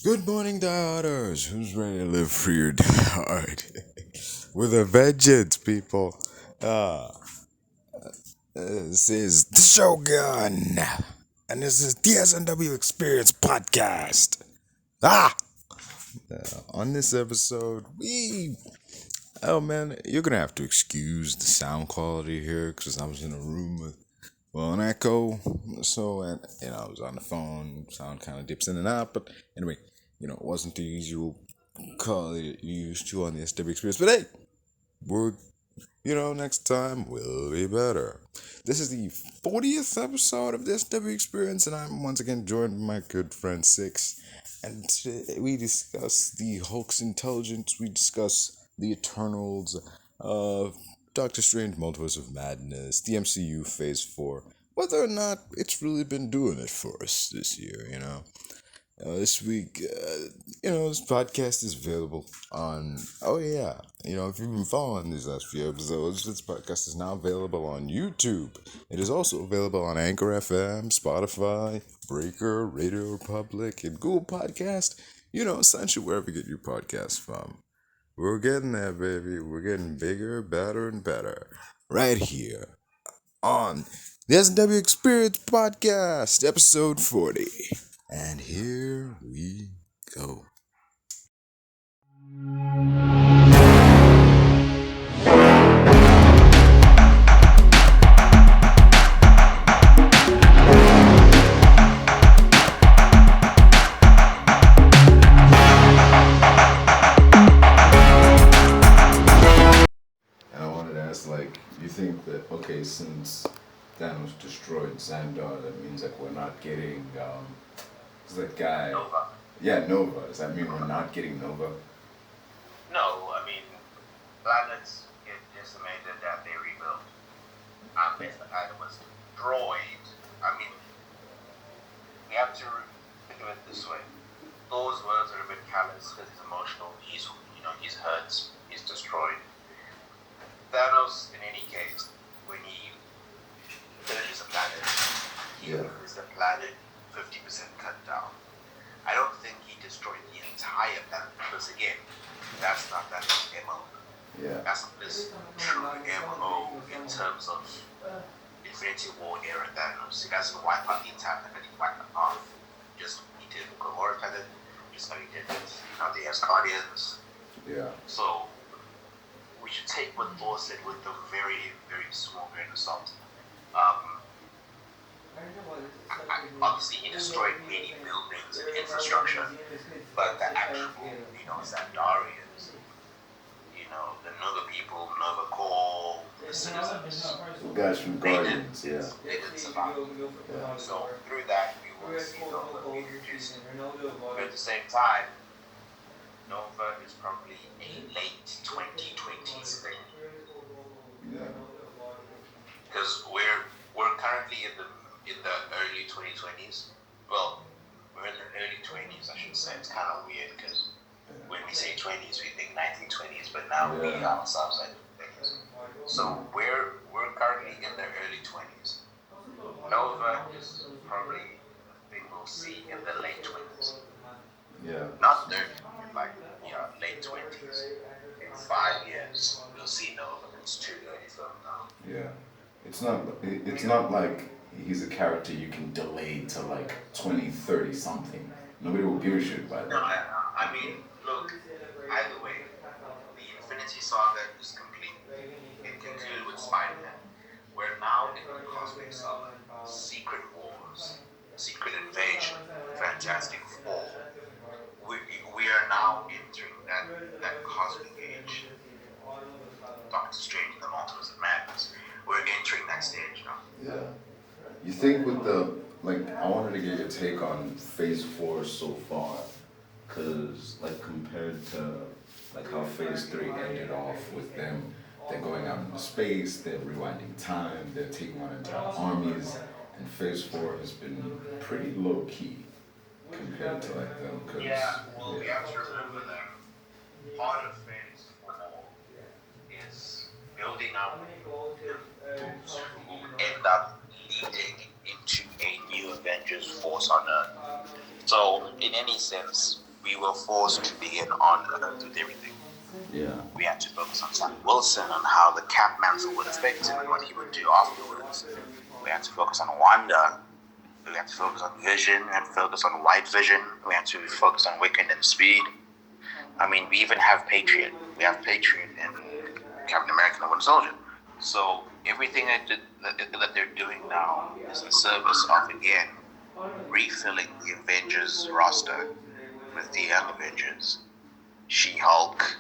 Good morning, daughters. Who's ready to live free or die hard? With a vengeance, people. Uh, this is the Shogun. And this is the S&W EXPerience podcast. Ah! On this episode, Oh man, you're gonna have to excuse the sound quality here because I was in a room with, an echo. So, and, I was on the phone, sound kind of dips in and out. But anyway, it wasn't the usual quality you used to on the SW experience. But hey, we're, next time will be better. This is the 40th episode of the SW experience, and I'm once again joined by my good friend Syxx. And today we discuss the Hulk's intelligence, we discuss the Eternals, Doctor Strange Multiverse of Madness, the MCU Phase 4, whether or not it's really been doing it for us this year. This week, this podcast is available on. Oh yeah, if you've been following these last few episodes, this podcast is now available on YouTube. It is also available on Anchor FM, Spotify, Breaker, Radio Republic, and Google Podcast. Essentially wherever you get your podcasts from. We're getting there, baby. We're getting bigger, better, and better. Right here on the S&W EXPerience Podcast, episode 40. And here we go. And I wanted to ask, you think that, okay, since Thanos destroyed Xandar, that means, we're not getting, who's that guy? Nova. Yeah, Nova. Does that mean we're not getting Nova? No, I mean, planets get decimated and they rebuild. Unless the planet was destroyed. I mean, we have to think of it this way. Those words are a bit callous because he's emotional. He's hurt. He's destroyed. Thanos, in any case, when he finishes a planet, he is the planet 50% cut down. I don't think he destroyed the entire planet because, again, that's not that MO. Yeah. That's not this true MO in terms of Infinity War era Thanos. He doesn't wipe out the entire planet, he wiped it off. Just he did Gamora planet, just how he did it, the Asgardians. Yeah. So we should take what Thor said with a very, very small grain of salt. Obviously, he destroyed many buildings and infrastructure, but the actual, Xandarians, the Nova people, Nova Core, the citizens, The guys from Guardians, they didn't survive. Yeah. So through that, we will see Nova being introduced. But at the same time, Nova is probably a late 2020s thing. Yeah. Because we're currently in the early 2020s. Well, we're in the early 20s, I should say. It's kind of weird because when we say 20s, we think 1920s, but now we ourselves are in the 20s. So we're currently in the early 20s. Nova is probably the thing we'll see in the late 20s. Yeah. Not 30, late 20s. In 5 years, we'll see Nova. It's too early for him now. Yeah. It's not like he's a character you can delay to 20, 30 something. Nobody will give a shit by that. No, I mean, look, either way, the Infinity Saga is complete. It concluded with Spider-Man. We're now in the cosmic saga. Secret Wars, Secret Invasion, Fantastic Four. We are now entering that cosmic age. Doctor Strange, the Multiverse of Madness. We're entering that stage now. Yeah. You think with the, I wanted to get your take on Phase 4 so far, because, compared to, how Phase 3 ended off with them, they're going out into space, they're rewinding time, they're taking on entire armies, and Phase 4 has been pretty low-key compared to, them, because... Yeah, well, we have to remember that part of Phase 4 is building up those who end up leading into a new Avengers force on Earth. So, in any sense, we were forced to begin on Earth with everything. Yeah. We had to focus on Sam Wilson and how the Cap mantle would affect him and what he would do afterwards. We had to focus on Wanda. We had to focus on Vision. We had to focus on White Vision. We had to focus on Wiccan and Speed. I mean, we even have Patriot. We have Patriot in Captain America and the Winter Soldier. So everything that they're doing now is in service of, again, refilling the Avengers roster with the Young Avengers. She-Hulk,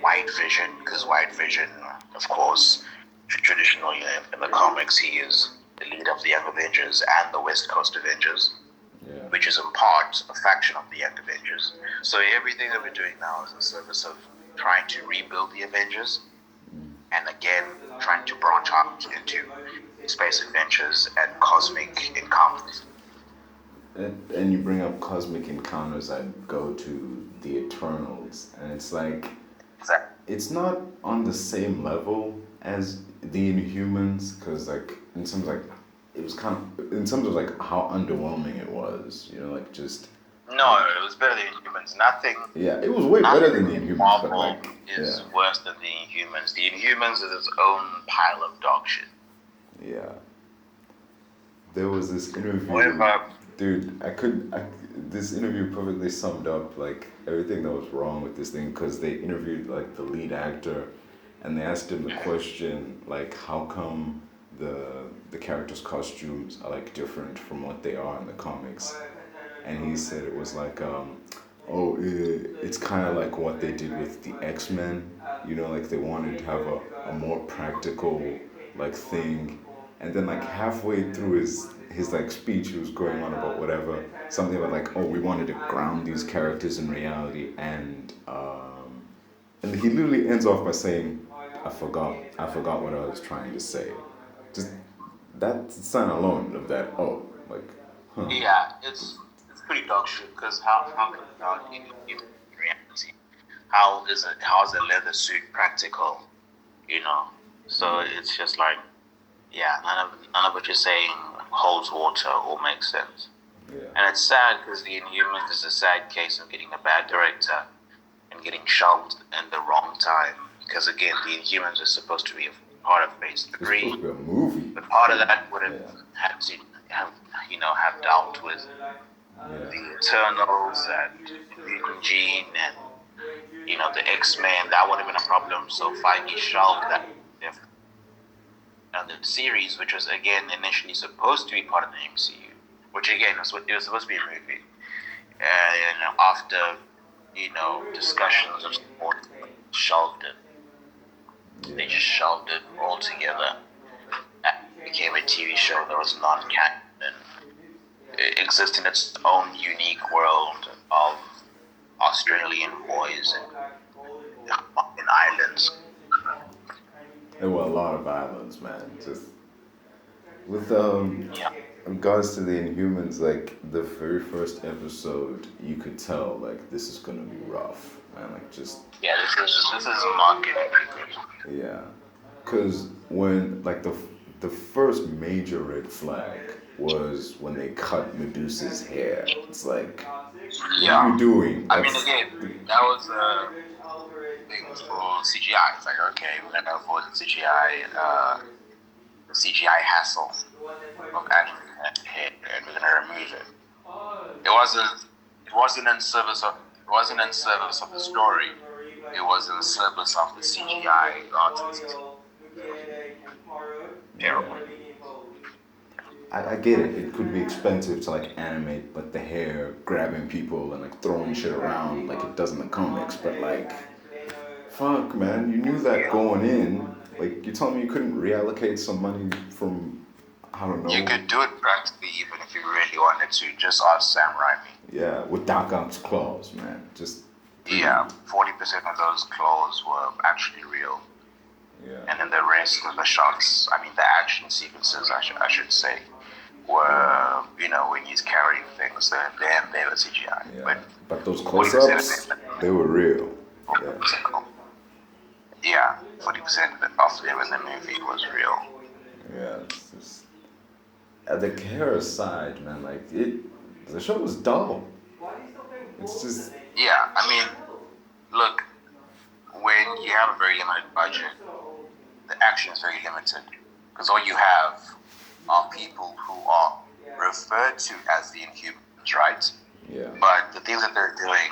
White Vision, because White Vision, of course, traditionally in the comics, he is the leader of the Young Avengers and the West Coast Avengers, which is in part a faction of the Young Avengers. So everything that we're doing now is in service of trying to rebuild the Avengers, and again, trying to branch out into space adventures and cosmic encounters. And you bring up cosmic encounters, I'd go to the Eternals, and it's like, it's not on the same level as the Inhumans, because like in terms of like it was kind of in terms of like how underwhelming it was, like just. No, it was better than Inhumans. Nothing. Yeah, it was way better than the Inhumans. Marvel but like, is worse than the Inhumans. The Inhumans is its own pile of dog shit. Yeah. There was this interview. Dude, this interview perfectly summed up like everything that was wrong with this thing, because they interviewed like the lead actor, and they asked him the question like, how come the characters' costumes are like different from what they are in the comics? And he said it was like, it's kind of like what they did with the X-Men, like they wanted to have a more practical like thing, and then like halfway through his like speech, he was going on about whatever, something about like, we wanted to ground these characters in reality, and he literally ends off by saying, I forgot what I was trying to say. Just that sign alone of that, Yeah, it's pretty dog shit, because how can it not in reality? How is a leather suit practical? So it's just like, yeah, none of what you're saying holds water or makes sense. Yeah. And it's sad, because the Inhumans is a sad case of getting a bad director and getting shelved in the wrong time. Because again, the Inhumans are supposed to be a part of Phase 3. It's supposed to be a movie. But part of that would have had to have dealt with the Eternals and Mutant Gene and the X-Men. That would have been a problem. So Feige shelved that. The series, which was again initially supposed to be part of the MCU, which again it was supposed to be a movie, after discussions of support, shelved it. They just shelved it altogether. It became a TV show that was non-canon and it exists in its own unique world of Australian boys and islands. There were a lot of islands, man. Just with regards to the Inhumans, like the very first episode, you could tell like this is gonna be rough, man. Like just this is not gonna be good. Yeah, cause when like the first major red flag was when they cut Medusa's hair. It's like, what are you doing? I mean, again, that was things for CGI. It's like, okay, we're gonna avoid the CGI hassle of adding hair, and we're gonna remove it. It wasn't in service of the story. It was in service of the CGI artists. Terrible. I get it. It could be expensive to like animate, but the hair grabbing people and like throwing shit around like it does in the comics. But like, fuck, man, you knew that going in. Like, you told me you couldn't reallocate some money from, I don't know. You could do it practically even if you really wanted to. Just ask Sam Raimi. Yeah, with Doc Ock's claws, man. Just. Yeah, 40% of those claws were actually real. Yeah. And then the rest of the shots, I mean, the action sequences, I should say, were, when he's carrying things, then they were CGI. Yeah. But those close-ups, they were real. Yeah, 40% of them in the movie was real. Yeah, it's just... The hair aside, man, like, the show was dull. It's just Yeah, I mean, look, when you have a very limited budget, the action is very limited. Because all you have are people who are referred to as the Inhumans, right? yeah. But the things that they're doing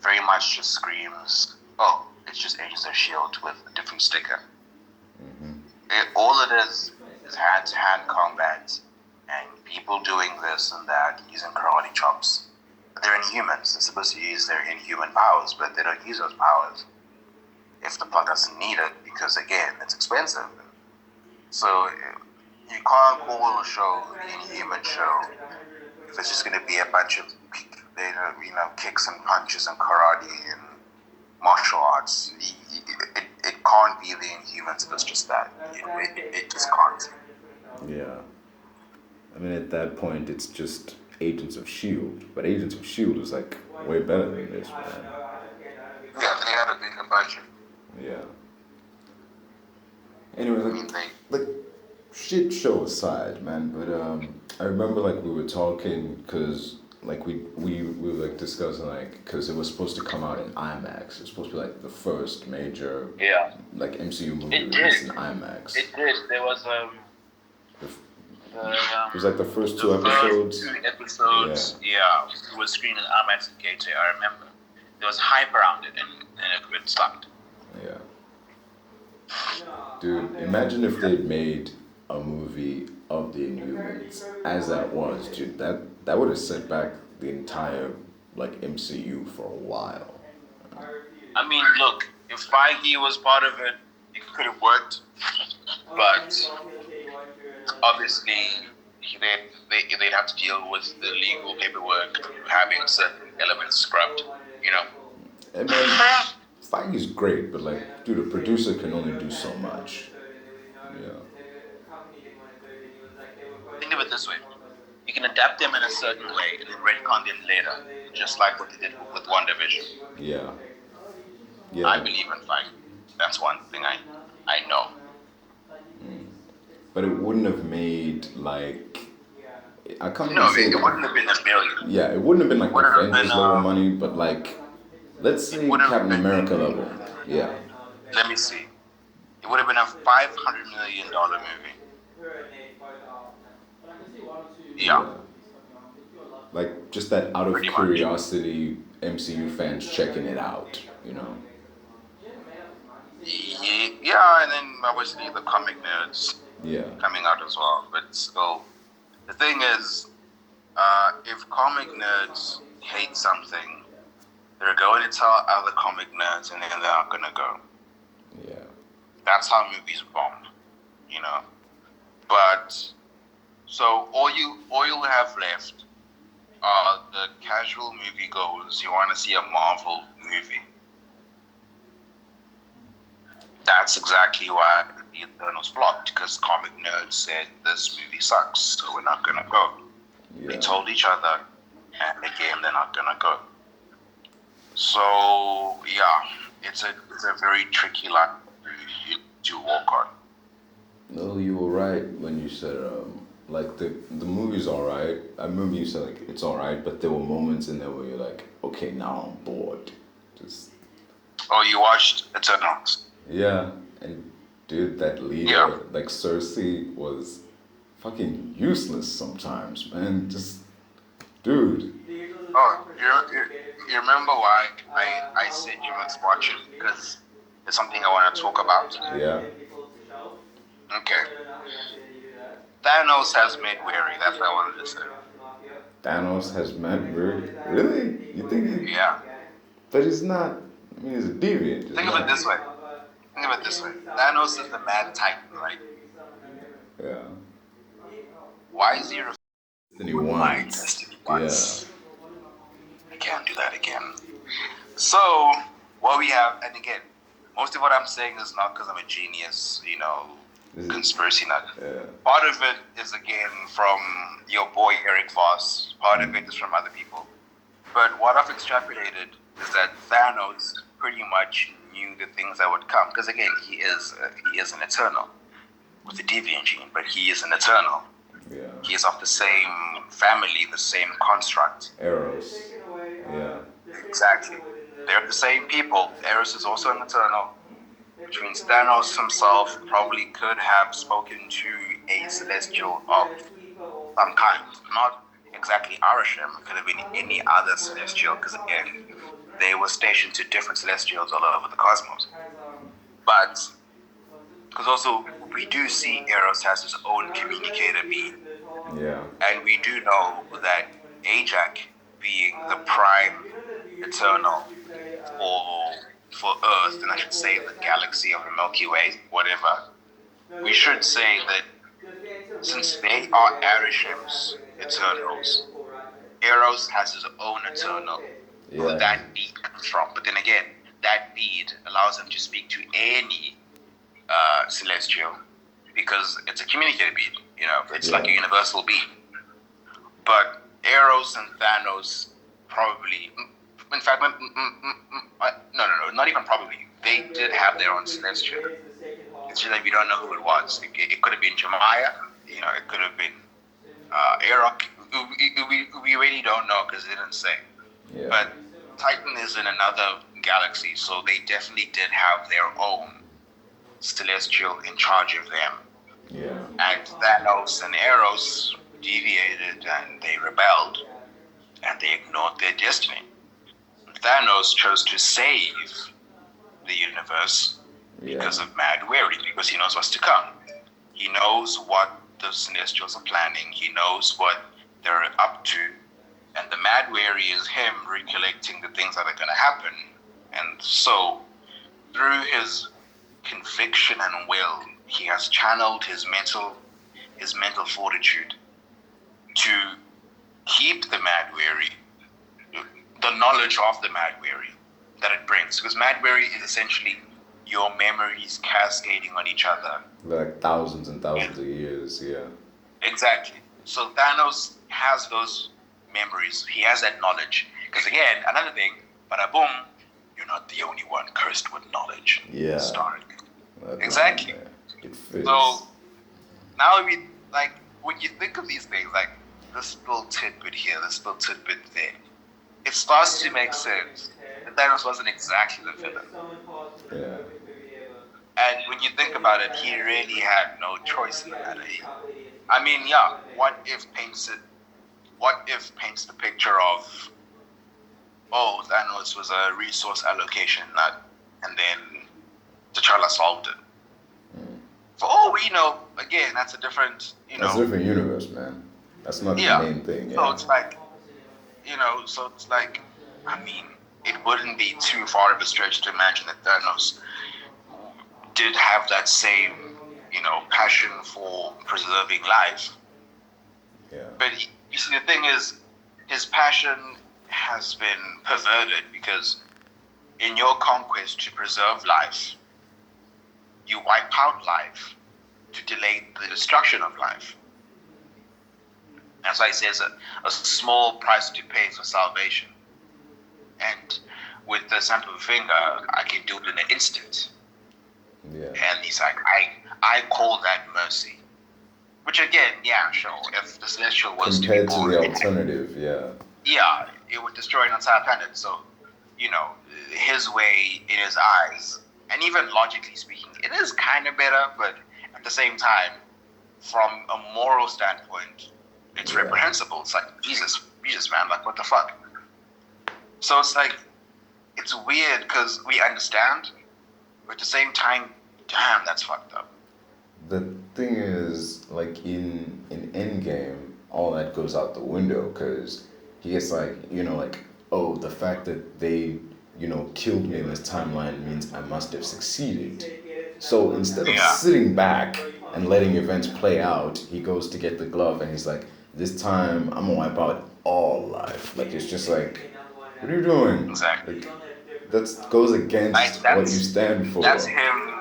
very much just screams, oh, it's just Agents of S.H.I.E.L.D. with a different sticker. All it is hand-to-hand combat and people doing this and that, using karate chops. But they're Inhumans. They're supposed to use their inhuman powers, but they don't use those powers if the plot doesn't need it, because again, it's expensive. So you can't call a show the Inhuman show if it's just going to be a bunch of kicks and punches and karate and martial arts. It can't be the Inhumans if it's just that. It just can't. Yeah. I mean, at that point, it's just Agents of S.H.I.E.L.D. But Agents of S.H.I.E.L.D. is like way better than this, man. Yeah, they had a bigger budget. Yeah. Anyway, like shit show aside, man. But I remember like we were talking because like we were like discussing like because it was supposed to come out in IMAX. It was supposed to be like the first major like MCU movie released in IMAX. It did. There was it was like the first two episodes. Yeah, it was screened in IMAX and Gateway. I remember there was hype around it, and it stopped. Yeah. Dude, imagine if they'd made a movie of the Inhumans as that was, dude. That would have set back the entire like MCU for a while. I mean, look, if Feige was part of it, it could have worked, but obviously they'd have to deal with the legal paperwork, having certain elements scrubbed, you know. I mean, Feige's great, but like, dude, a producer can only do so much. Yeah. Think of it this way: you can adapt them in a certain way and then retcon them later, just like what they did with WandaVision. Yeah. Yeah. I believe in Feige. That's one thing I know. But it wouldn't have made like I can't No, say it wouldn't have been a billion. Yeah, it wouldn't have been like Wouldn't have Avengers been, level money, but like let's say Captain America level. Yeah. Let me see. It would have been a $500 million movie. Yeah. Like just that out of Pretty much. curiosity, MCU fans checking it out, you know. Yeah, and then obviously the comic nerds Yeah. coming out as well. But still, the thing is, if comic nerds hate something, they're going to tell other comic nerds, and then they're not gonna go. Yeah. That's how movies bomb, you know. But so all you'll have left are the casual moviegoers. You want to see a Marvel movie. That's exactly why the Thanos flopped, because comic nerds said this movie sucks, so we're not gonna go. Yeah. They told each other, and again they're not gonna go. So yeah, it's a very tricky line to walk on. No, you were right when you said like the movie's alright. I remember you said like it's alright, but there were moments in there where you're like, okay, now I'm bored. Just Oh, you watched Eternals? yeah, and dude, that leader, like Cersei, was fucking useless sometimes, man. Just, dude. Oh, you remember why I said you must watch it? Because it's something I want to talk about. Yeah. Okay. Thanos has made weary. That's what I wanted to say. Thanos has met really? You think he? Yeah. But he's not. I mean, he's a deviant. Think of it this way. Thanos is the mad titan, right? Yeah. Why is he Then he my wants. destiny once? I can't do that again. So, what we have, and again, most of what I'm saying is not because I'm a genius, you know, conspiracy nut. Yeah. Part of it is, again, from your boy Eric Voss. Part of it is from other people. But what I've extrapolated is that Thanos pretty much knew the things that would come. Because, again, he is an Eternal with the deviant gene, but he is an Eternal. Yeah. He is of the same family, the same construct. Arrows. Yeah. Exactly. They're the same people. Eros is also an Eternal, which means Thanos himself probably could have spoken to a Celestial of some kind. Not exactly Arasham, it could have been any other Celestial, because again, they were stationed to different Celestials all over the cosmos. But, because also, we do see Eros has his own communicator being. Yeah. And we do know that Ajax, being the prime Eternal for Earth, and I should say the galaxy of the Milky Way, whatever, we should say that since they are Arisham's Eternals, Eros has his own Eternal, who that bead comes from. But then again, that bead allows him to speak to any Celestial, because it's a communicator bead, you know, it's like a universal bead. But Eros and Thanos probably, in fact, no, not even probably, they did have their own Celestial. It's just that we don't know who it was. It could have been Jemiah, you know, it could have been Erok. We really don't know because it didn't say. Yeah. But Titan is in another galaxy, so they definitely did have their own Celestial in charge of them. Yeah. And Thanos and Eros deviated and they rebelled and they ignored their destiny. Thanos chose to save the universe because of Mad Weary, because he knows what's to come. He knows what the Celestials are planning. He knows what they're up to. And the Mad Weary is him recollecting the things that are going to happen. And so, through his conviction and will, he has channeled his mental fortitude to keep the Mad Weary, the knowledge of the Mad Weary that it brings. Because Mad Weary is essentially your memories cascading on each other. Like thousands and thousands of years, yeah. Exactly. So Thanos has those memories. He has that knowledge. Because again, another thing, bada boom, you're not the only one cursed with knowledge. Yeah. Starring. That's Exactly. It fits. So now we, like, when you think of these things, like this little tidbit here, this little tidbit there, it starts to make sense. That Thanos wasn't exactly the villain. Yeah. And when you think about it, he really had no choice in the matter. I mean, yeah, what if paints the picture of, oh, Thanos was a resource allocation nut, and then T'Challa solved it. For all we know, again, that's a different, That's a different universe, man. That's not the main thing. So it's like, I mean, it wouldn't be too far of a stretch to imagine that Thanos did have that same, passion for preserving life. Yeah. But you see, the thing is, his passion has been perverted because in your conquest to preserve life, you wipe out life to delay the destruction of life. That's why it says a small price to pay for salvation. And with the snap of a finger, I can do it in an instant. Yeah. And he's like, I call that mercy. Which again, yeah, sure. If the Celestial was compared to to be born, the alternative, yeah, it would destroy an entire planet. So, his way in his eyes, and even logically speaking, it is kind of better, but at the same time, from a moral standpoint, it's reprehensible. It's like, Jesus man, like, what the fuck? So it's like, it's weird because we understand, but at the same time, damn, that's fucked up. The thing is, like, in Endgame, all that goes out the window because he gets oh, the fact that they, killed me in this timeline means I must have succeeded. So instead of sitting back and letting events play out, he goes to get the glove and he's like, this time I'm gonna wipe out all life. Like, it's just like, what are you doing? Exactly. Like, that goes against what you stand for. That's him.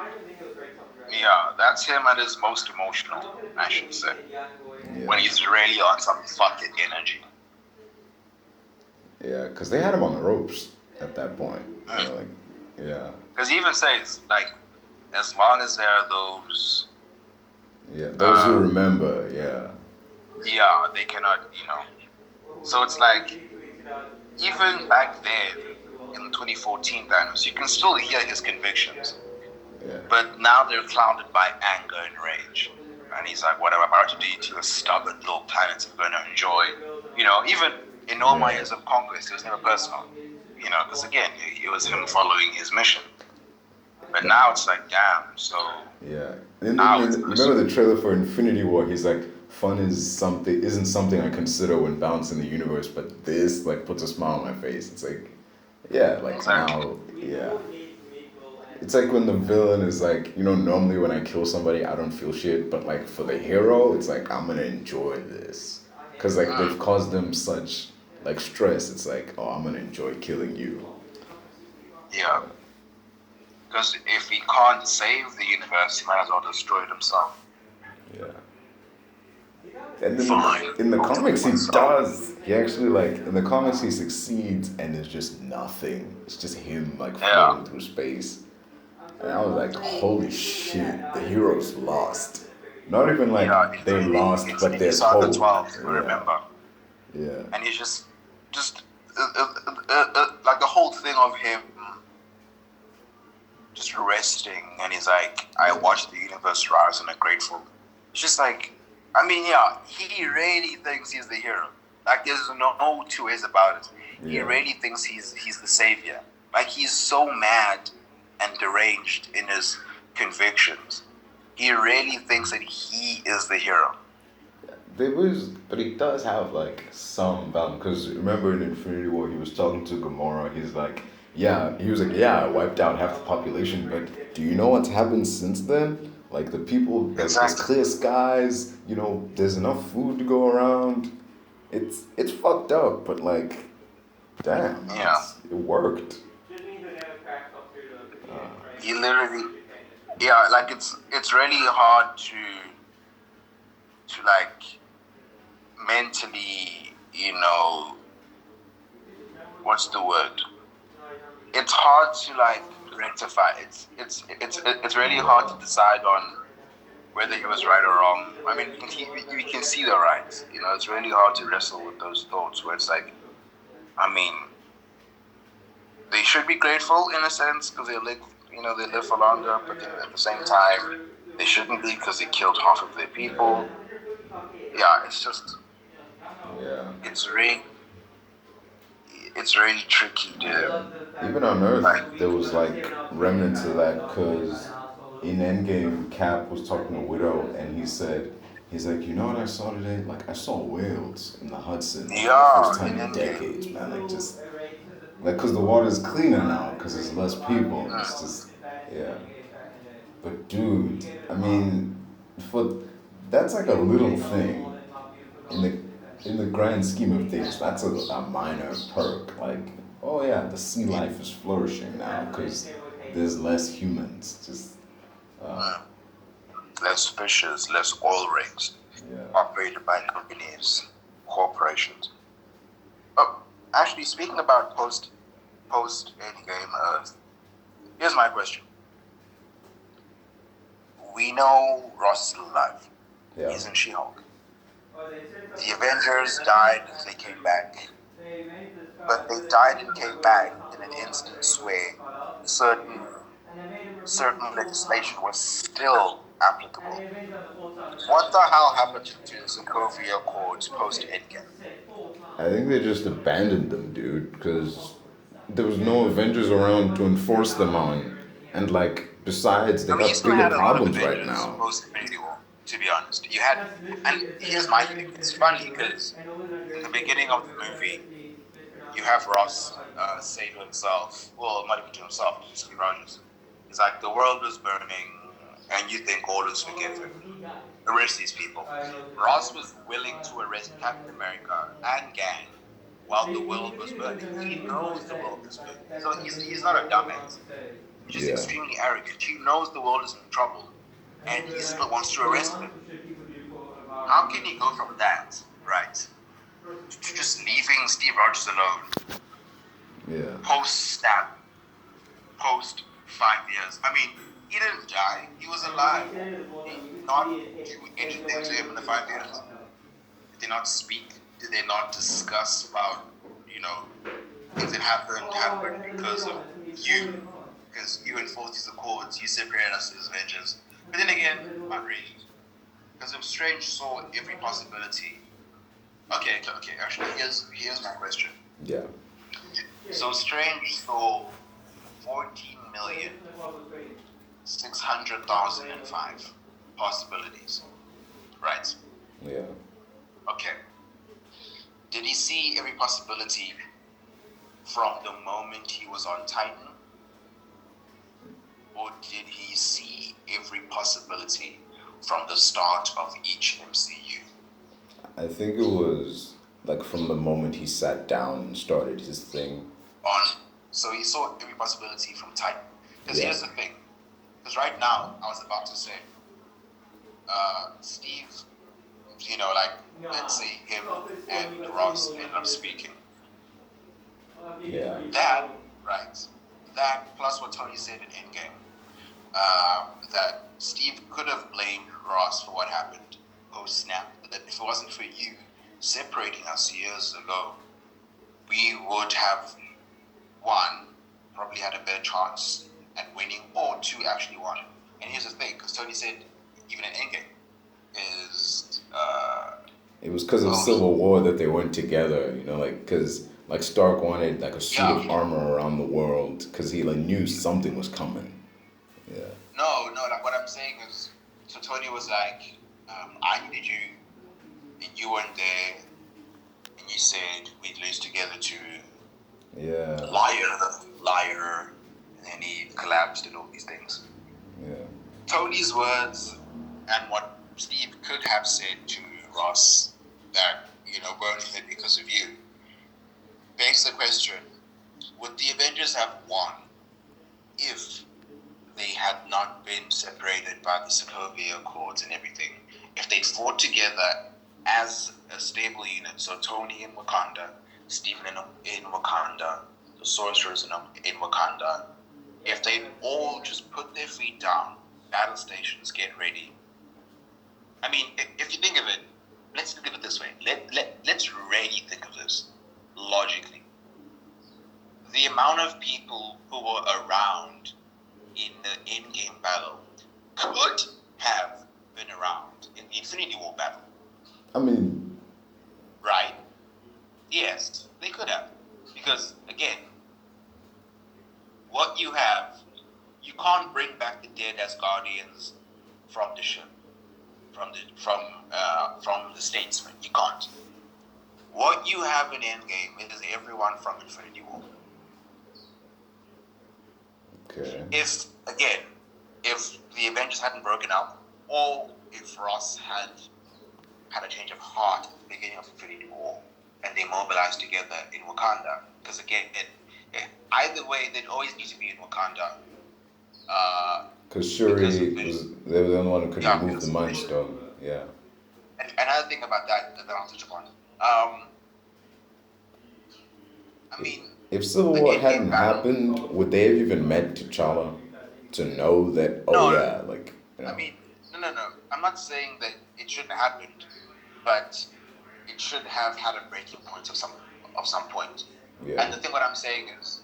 Yeah, that's him at his most emotional, I should say. Yeah. When he's really on some fucking energy. Yeah, because they had him on the ropes at that point. Yeah. Because he even says, like, as long as there are those... Yeah, those who remember, yeah. Yeah, they cannot, So it's like, even back then, in the 2014 Thanos, you can still hear his convictions. Yeah. But now they're clouded by anger and rage. And he's like, what I'm about to do to your stubborn little planets, I'm going to enjoy. You know, even in all my years of conquest, it was never personal. You know, because again, it was him following his mission. But now it's like, damn, so... Yeah. Remember the trailer for Infinity War? He's like, fun isn't something I consider when balancing the universe, but this like puts a smile on my face. It's like, yeah, like now, yeah. It's like when the villain is like, you know, normally when I kill somebody, I don't feel shit, but like for the hero, it's like, I'm gonna enjoy this. Because like they've caused them such like stress, it's like, oh, I'm gonna enjoy killing you. Yeah. Because if he can't save the universe, he might as well destroy it himself. Yeah. And then in the comics he does. He actually like in the comics he succeeds and it's just nothing. It's just him like floating through space. And I was like, holy shit, the heroes lost. Not even like they lost, but there's hope. 12, remember? Yeah. And he's just like the whole thing of him just resting, and he's like, I watched the universe rise and I'm grateful. It's just like, I mean, yeah, he really thinks he's the hero. Like, there's no two ways about it. Yeah. He really thinks he's the savior. Like, he's so mad and deranged in his convictions. He really thinks that he is the hero. But he does have like some balance. Because remember in Infinity War, he was talking to Gamora. He's like, I wiped out half the population, but do you know what's happened since then? Like the people, there's clear skies, you know, there's enough food to go around. It's fucked up, but like, damn, it worked. He literally, like it's really hard to like mentally, you know, what's the word? It's hard to like rectify. It's really hard to decide on whether he was right or wrong. I mean, you can see the right. You know, it's really hard to wrestle with those thoughts where it's like, I mean, they should be grateful in a sense because they live for longer, but at the same time, they shouldn't be because they killed half of their people. Yeah, it's just, it's really tricky to... Even on Earth, there was like remnants of that because in Endgame, Cap was talking to Widow and he's like, you know what I saw today? Like, I saw whales in the Hudson for the first time in decades, man. Like, just, like, because the water's cleaner now because there's less people. It's just, But dude, I mean, that's like a little thing in the grand scheme of things. That's a minor perk. Like, oh yeah, the sea life is flourishing now because there's less humans. Just less fishes, less oil rigs operated by companies, corporations. Oh, actually, speaking about post Endgame Earth, here's my question. We know Ross is alive. Yeah. He's in She-Hulk. The Avengers died, they came back. But they died and came back in an instance where certain legislation was still applicable. What the hell happened to the Sokovia Accords post-Endgame? I think they just abandoned them, dude, because there was no Avengers around to enforce them on. And like, besides, they got bigger problems right now. Post-Infinity War, to be honest. You had, and here's my thing, it's funny because in the beginning of the movie, you have Ross say to himself, well, not even to himself, to Steve Rogers, he's like, the world was burning, and you think all is forgiven. Arrest these people. Ross was willing to arrest Captain America and gang while the world was burning. He knows the world is burning. So he's not a dumbass. He's just extremely arrogant. He knows the world is in trouble, and he still wants to arrest them. How can he go from that, right, to just leaving Steve Rogers alone? Yeah. Post-stab, post 5 years. I mean, he didn't die. He was alive. Did not do anything to him in the 5 years? Did they not speak? Did they not discuss about, you know, if it happened because of you, because you enforced these accords, you separated us as Avengers. But then again, not really, because if Strange saw every possibility. Okay. Actually, here's my question. Yeah. So Strange saw 14,600,005 possibilities, right? Yeah. Okay. Did he see every possibility from the moment he was on Titan? Or did he see every possibility from the start of each MCU? I think it was like from the moment he sat down and started his thing. So he saw every possibility from Titan. Because Yeah. here's the thing. Because right now, I was about to say, Steve, let's say him and Ross end up speaking. Yeah. That plus what Tony said in Endgame, that Steve could have blamed Ross for what happened post-snap. That if it wasn't for you separating us years ago, we would have, one, probably had a better chance at winning, or two, actually won. And here's the thing, because Tony said, even in Endgame, is... It was because of Civil War that they went together, because Stark wanted like a suit of armor around the world because he knew something was coming. Yeah. No, like what I'm saying is, so Tony was like, I needed you, and you weren't there, and you said we'd lose together too. Yeah. Liar, and then he collapsed and all these things. Yeah. Tony's words and what Steve could have said to Ross that, we're only here because of you, begs the question, would the Avengers have won if they had not been separated by the Sokovia Accords and everything? If they'd fought together as a stable unit, so Tony in Wakanda, Stephen in Wakanda, the Sorcerers in Wakanda, if they'd all just put their feet down, battle stations, get ready. I mean, if you think of it, let's think of it this way. Let's really think of this logically. The amount of people who were around in the in-game battle could have been around in the Infinity War battle. I mean... Right? Yes, they could have. Because, again, what you have, you can't bring back the dead as Guardians from the ship, from the Statesman. You can't. What you have in Endgame is everyone from Infinity War. Okay. If the Avengers hadn't broken up, or if Ross had a change of heart at the beginning of Infinity War, and they mobilized together in Wakanda, because again, either way, they'd always need to be in Wakanda. Because Shuri they were the only one who could move the Mind Stone. Yeah. And another thing about that I'll touch upon. I mean, if Civil War hadn't happened, would they have even met T'Challa to know that? I mean, no. I'm not saying that it shouldn't have happened, but it should have had a breaking point of some point. Yeah. And the thing what I'm saying is,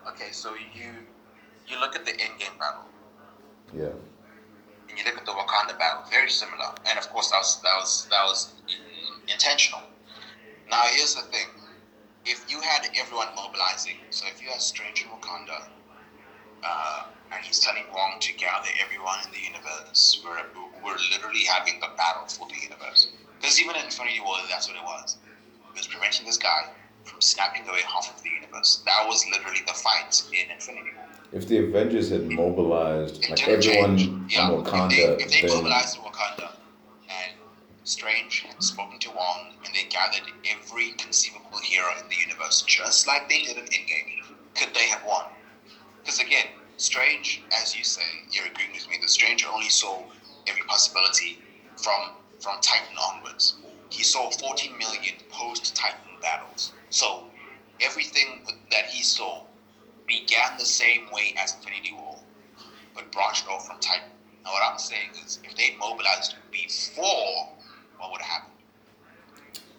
okay, so you look at the Endgame battle. Yeah. And you look at the Wakanda battle, very similar, and of course that was intentional. Now here's the thing: if you had everyone mobilizing, so if you had Strange in Wakanda, and he's telling Wong to gather everyone in the universe, we're literally having the battle for the universe. Because even in Infinity War, that's what it was. It was preventing this guy from snapping away half of the universe. That was literally the fight in Infinity War. If the Avengers had mobilized everyone in Wakanda, if they mobilized in Wakanda and Strange had spoken to Wong and they gathered every conceivable hero in the universe, just like they did in Endgame, could they have won? Because again, Strange, as you say, you're agreeing with me, that Strange only saw every possibility from Titan onwards. He saw 14 million post-Titan battles. So everything that he saw began the same way as Infinity War, but branched off from Titan. Now what I'm saying is, if they mobilized before, what would have happened?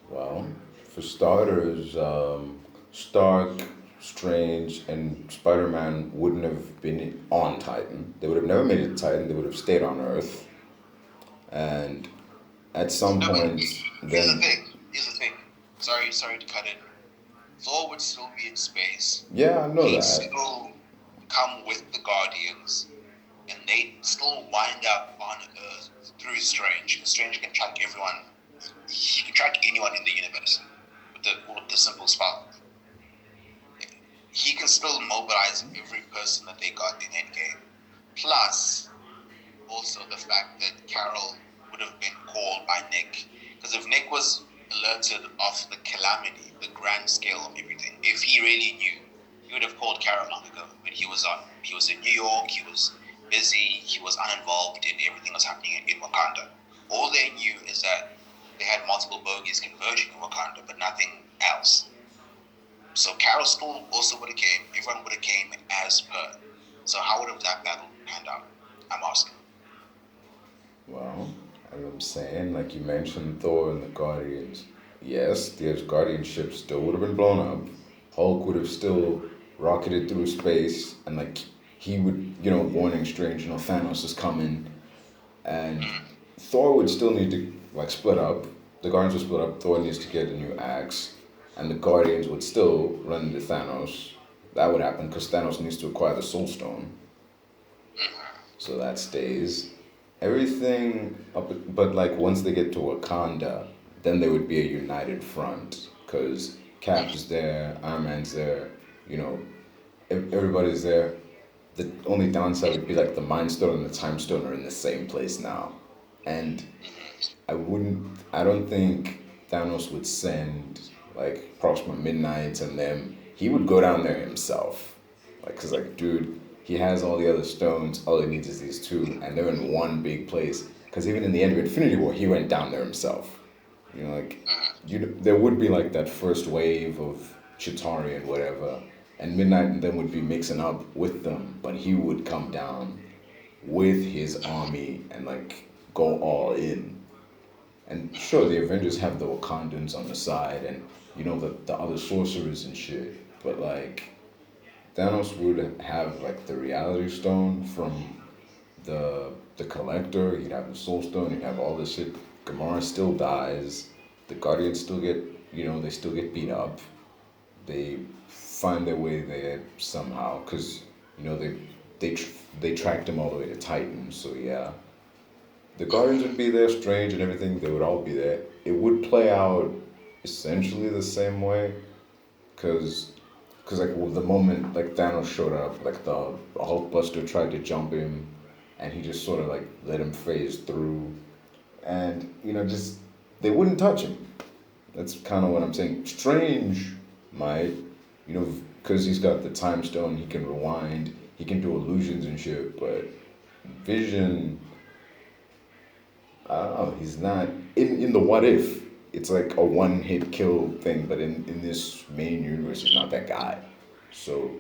Well, for starters, Stark, Strange, and Spider-Man wouldn't have been on Titan. They would have never made it to Titan. They would have stayed on Earth. And at some No, but point, here's the then thing. Here's the thing. Sorry to cut in. Thor would still be in space. yeah, I know He'd that. still come with the Guardians, and they'd still wind up on Earth through Strange. Because Strange can track everyone. He can track anyone in the universe with the simple spell. He can still mobilize every person that they got in Endgame. Plus, also the fact that Carol would have been called by Nick. Because if Nick was alerted of the calamity, the grand scale of everything, if he really knew, he would have called Carol long ago. But he was in New York, he was busy, he was uninvolved in everything that was happening in Wakanda. All they knew is that they had multiple bogies converging in Wakanda, but nothing else. So Carol still also would have came, everyone would have came as per. So how would have that battle panned out? I'm asking. Well, as I'm saying, like you mentioned, Thor and the Guardians. Yes, the Guardian ship still would have been blown up. Hulk would have still rocketed through space, and like he would, warning Strange, Thanos is coming, and Thor would still need to like split up. The Guardians would split up. Thor needs to get a new axe, and the Guardians would still run into Thanos. That would happen because Thanos needs to acquire the Soul Stone, so that stays. Everything up, but like once they get to Wakanda, then there would be a united front because Cap is there, Iron Man's there, you know, everybody's there. The only downside would be like the Mind Stone and the Time Stone are in the same place now, and I don't think Thanos would send like Proxima Midnight and them. He would go down there himself, like, cause like, dude, he has all the other stones. All he needs is these two, and they're in one big place. Cause even in the end of Infinity War, he went down there himself. Like, there would be like that first wave of Chitauri and whatever, and Midnight and them would be mixing up with them, but he would come down with his army and like go all in. And sure, the Avengers have the Wakandans on the side, and the other sorcerers and shit. But like, Thanos would have like the Reality Stone from the Collector. He'd have the Soul Stone. He'd have all this shit. Gamora still dies. The Guardians still get they still get beat up. They find their way there somehow because they tracked him all the way to Titan. So yeah, the Guardians would be there, Strange and everything. They would all be there. It would play out essentially the same way, cause like the moment like Thanos showed up, like the Hulkbuster tried to jump him, and he just sort of like let him phase through, and just they wouldn't touch him. That's kind of what I'm saying. Strange might, because he's got the time stone, he can rewind, he can do illusions and shit, but Vision, I don't know, he's not in the what if. It's like a one hit kill thing, but in this main universe, he's not that guy. So,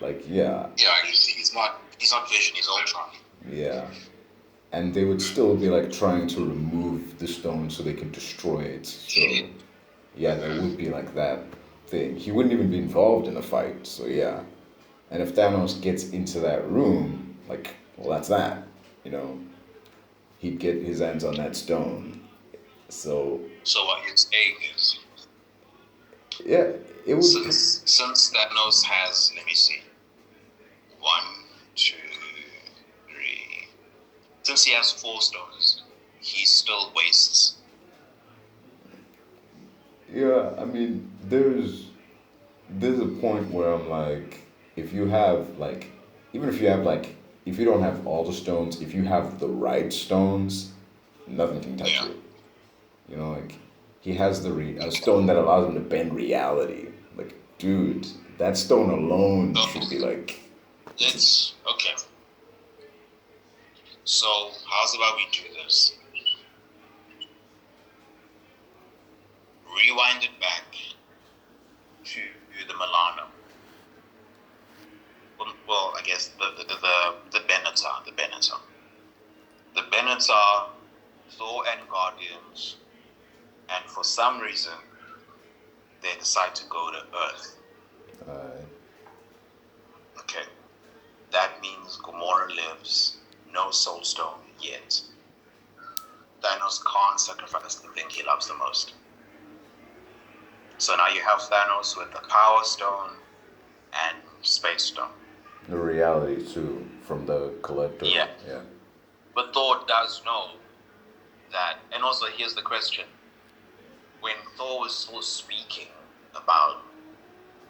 like, yeah. Yeah, he's not Vision, he's Ultron. Yeah. And they would still be like trying to remove the stone so they could destroy it. So, yeah, there would be like that thing. He wouldn't even be involved in the fight. So, yeah. And if Thanos gets into that room, like, well, that's that. He'd get his hands on that stone. So what you're saying is, yeah, it would. since Thanos has, let me see, 1, 2, 3. Since he has 4 stones, he still wastes. Yeah, I mean, there's a point where I'm like, if you have like, even if you have like, if you don't have all the stones, if you have the right stones, nothing can touch it. Like, he has a stone that allows him to bend reality. Like, dude, that stone alone should be like. It's okay. So how's about we do this? Rewind it back to the Milano. Well, I guess the Benatar. The Benatar, Thor and Guardians, and for some reason, they decide to go to Earth. Okay. That means Gamora lives, no Soul Stone yet. Thanos can't sacrifice the thing he loves the most. So now you have Thanos with the Power Stone and Space Stone. The reality too, from the collector. Yeah. Yeah. But Thor does know that, and also here's the question. When Thor was still speaking about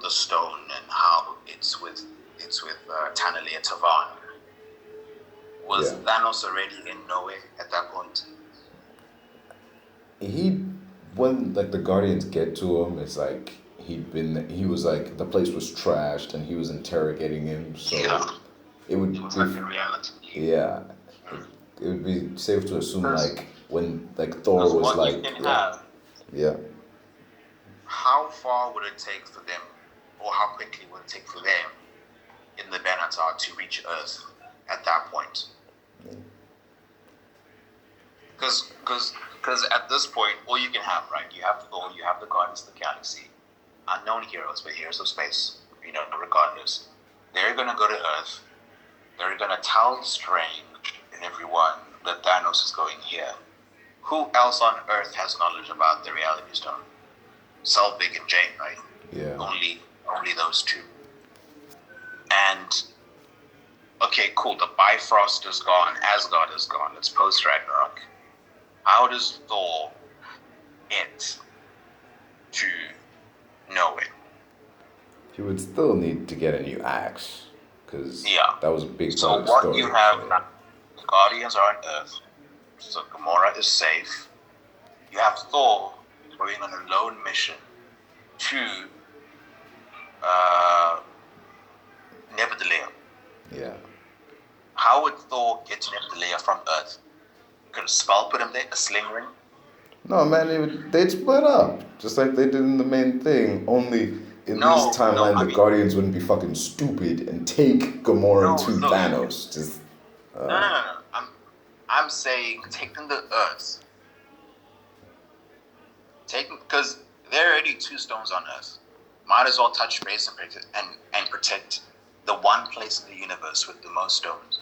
the stone and how it's with Tanalia Tavan, was Thanos already in nowhere at that point? When like the Guardians get to him, it's like he was like, the place was trashed and he was interrogating him, so it would was like a reality. Yeah. It would be safe to assume like when like Thor was what like you can have, how far would it take for them, or how quickly would it take for them in the Benatar to reach Earth at that point? Because at this point, all you can have, right? You have Thor, you have the Guardians of the Galaxy, unknown heroes, but heroes of space, regardless. They're going to go to Earth. They're going to tell Strange and everyone that Thanos is going here. Who else on Earth has knowledge about the Reality Stone? Selvig and Jane, right? Yeah. Only those two. And okay, cool. The Bifrost is gone. Asgard is gone. It's post Ragnarok. How does Thor get to nowhere? He would still need to get a new axe, because that was a big part of the story. So what story. you have now, the Guardians are on Earth, so Gamora is safe. You have Thor going on a lone mission to Neverdalia. Yeah. How would Thor get to Neverdalia from Earth? Could a spell put him there? A sling ring? No, man, they'd split up, just like they did in the main thing. Only in this timeline, the Guardians wouldn't be fucking stupid and take Gamora to Thanos. Just No. I'm saying take them to Earth. Because there are already 2 stones on Earth. Might as well touch base and protect the one place in the universe with the most stones.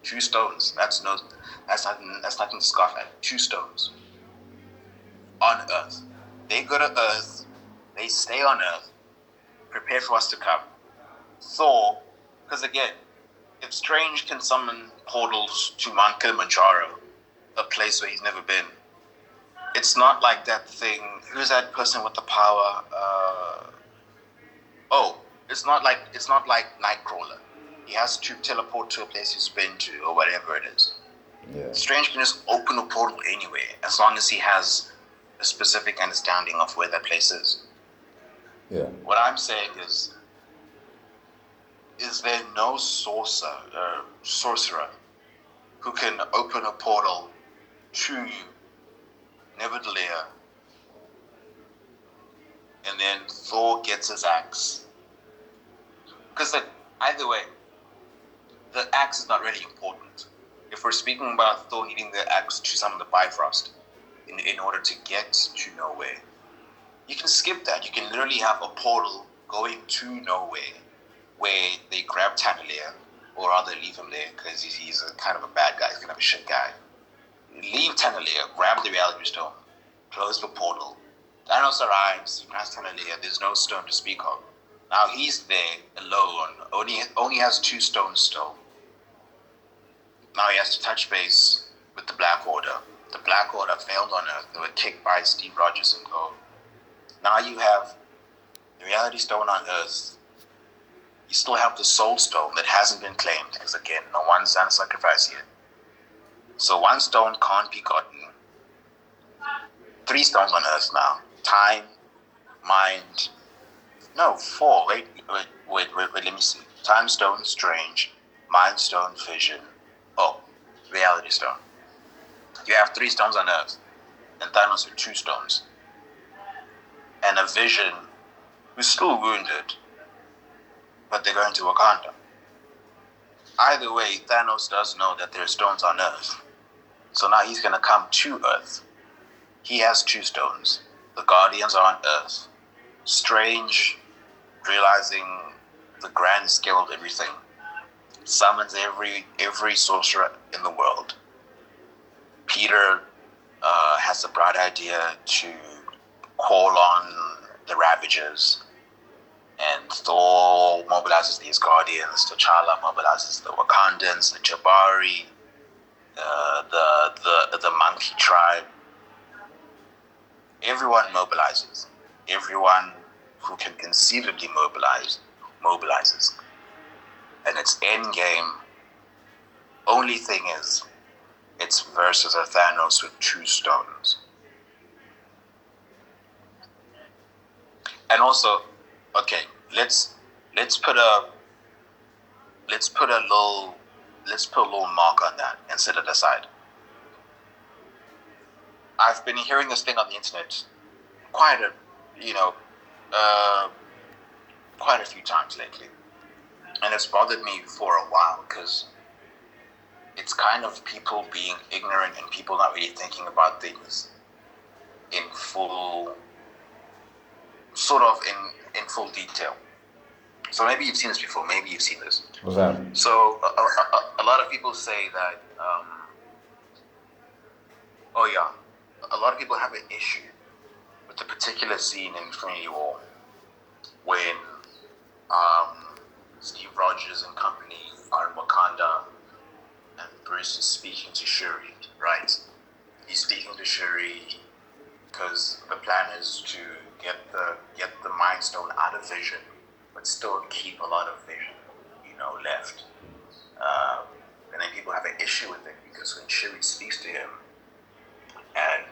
2 stones. That's nothing to scoff at. 2 stones on Earth. They go to Earth. They stay on Earth. Prepare for us to come. Thor, because again, if Strange can summon portals to Mount Kilimanjaro, a place where he's never been, it's not like that thing. Who's that person with the power? It's not like Nightcrawler. He has to teleport to a place he's been to, or whatever it is. Yeah. Strange can just open a portal anywhere, as long as he has a specific understanding of where that place is. Yeah. What I'm saying is there no sorcerer who can open a portal to Neverdalia, and then Thor gets his axe? Because either way, the axe is not really important. If we're speaking about Thor needing the axe to summon the Bifrost in order to get to nowhere, you can skip that. You can literally have a portal going to nowhere where they grab Tanalia, or rather leave him there because he's a kind of a bad guy, he's kind of a shit guy. Leave Tanalia, grab the Reality Stone, close the portal. Thanos arrives, grabs Tanalia, there's no stone to speak of. Now he's there alone, only has 2 stones still. Now he has to touch base with the Black Order. The Black Order failed on Earth. They were kicked by Steve Rogers and co. Now you have the Reality Stone on Earth. You still have the Soul Stone that hasn't been claimed, because again, no one's done a sacrifice yet. So 1 stone can't be gotten. 3 stones on Earth now. Time, mind. No, 4. Wait, let me see. Time Stone, Strange. Mind Stone, Vision. Reality Stone. You have 3 stones on Earth. And Thanos with 2 stones. And a Vision who's still wounded, but they're going to Wakanda. Either way, Thanos does know that there are stones on Earth. So now he's going to come to Earth. He has 2 stones. The Guardians are on Earth. Strange, realizing the grand scale of everything, summons every sorcerer in the world. Peter has the bright idea to call on the Ravagers, and Thor mobilizes these Guardians. T'Challa mobilizes the Wakandans, the Jabari, the Monkey Tribe. Everyone mobilizes. Everyone who can conceivably mobilizes. And it's endgame. Only thing is, it's versus a Thanos with 2 stones. And also, okay, let's put a little mark on that and set it aside. I've been hearing this thing on the internet quite a few times lately, and it's bothered me for a while because it's kind of people being ignorant and people not really thinking about things in full detail. So maybe you've seen this before. Maybe you've seen this. What's that? So a lot of people say that. A lot of people have an issue with the particular scene in Infinity War when Steve Rogers and company are in Wakanda and Bruce is speaking to Shuri, right? He's speaking to Shuri because the plan is to get the Mind Stone out of Vision, but still keep a lot of Vision, left. And then people have an issue with it because when Shuri speaks to him, and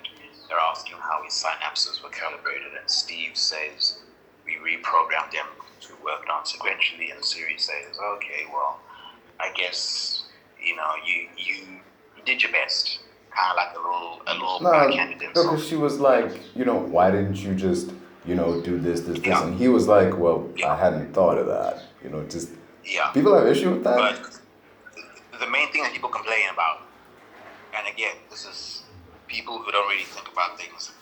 they're asking how his synapses were calibrated, and Steve says, we reprogrammed them to work non-sequentially, and Siri says, okay, well, I guess, you did your best. Kind of like a little candidate. No, because she was like, why didn't you just, do this, and he was like, well, I hadn't thought of that, people have issue with that. But the main thing that people complain about, and again, this is people who don't really think about things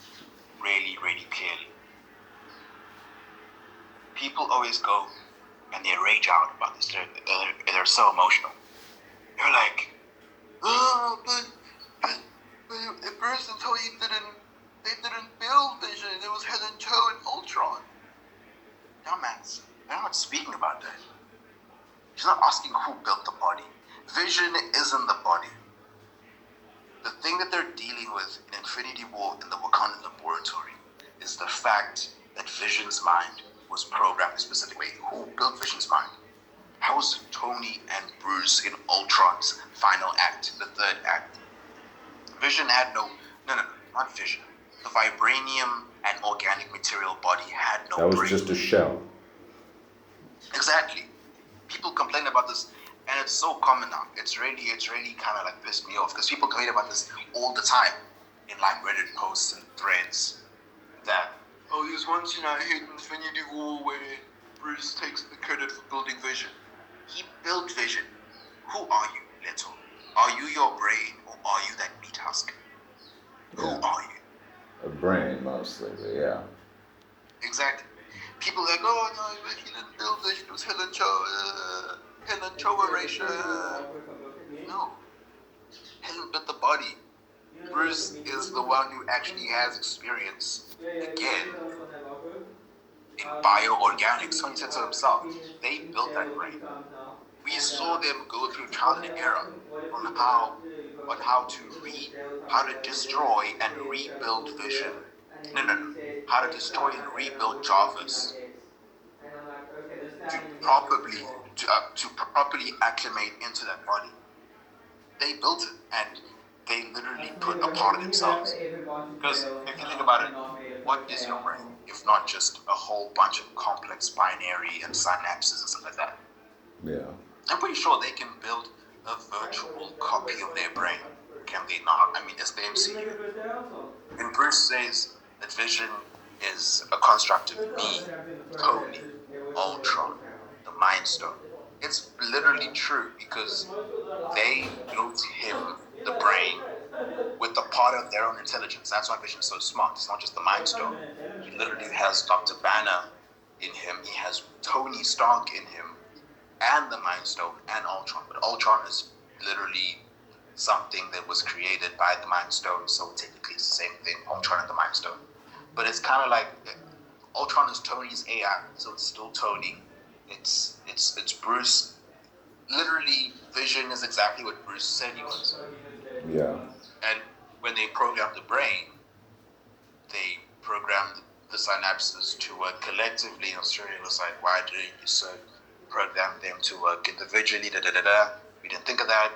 really, really clearly. People always go and they rage out about this. They're so emotional. They're like, oh, but the person told you they didn't build Vision. It was Helen Cho and Ultron. Dumbass. They're not speaking about that. He's not asking who built the body. Vision isn't the body. The thing that they're dealing with in Infinity War in the Wakanda laboratory is the fact that Vision's mind was programmed a specific way. Who built Vision's mind? How was Tony and Bruce in Ultron's final act, the 3rd act? Vision had no, not Vision. The vibranium and organic material body had no brain. That was just a shell. Exactly. People complain about this, and it's so common now. It's really kind of like pissed me off because people complain about this all the time in like Reddit posts and threads. That there's once I hit Infinity War where Bruce takes the credit for building Vision. He built Vision. Who are you, Leto? Are you your brain or are you that meat husk? Who are you? A brain mostly, but yeah. Exactly. People are like, oh no, he didn't build Vision. It was Helen Cho erasure. No. Helen built the body. Bruce is the one who actually has experience, again, in bioorganics. So he said to himself, they built that brain. We saw them go through trial and error on how to destroy and rebuild Vision. No. How to destroy and rebuild Jarvis to properly acclimate into that body. They built it and they literally put a part of themselves. Because if you think about it, what is your brain if not just a whole bunch of complex binary and synapses and stuff like that? Yeah. I'm pretty sure they can build a virtual copy of their brain. Can they not? I mean, it's the MCU. And Bruce says that Vision is a construct of me, Tony, Ultron, the Mind Stone. It's literally true because they built him the brain with a part of their own intelligence. That's why Vision's so smart. It's not just the Mind Stone. He literally has Dr. Banner in him. He has Tony Stark in him, and the Mind Stone, and Ultron. But Ultron is literally something that was created by the Mind Stone, so technically it's the same thing, Ultron and the Mind Stone. But it's kind of like Ultron is Tony's AI, so it's still Tony. It's Bruce. Literally, Vision is exactly what Bruce said he was. Yeah. And when they programmed the brain, they programmed the synapses to work collectively. And Australia was like, why didn't you program them to work individually? We didn't think of that.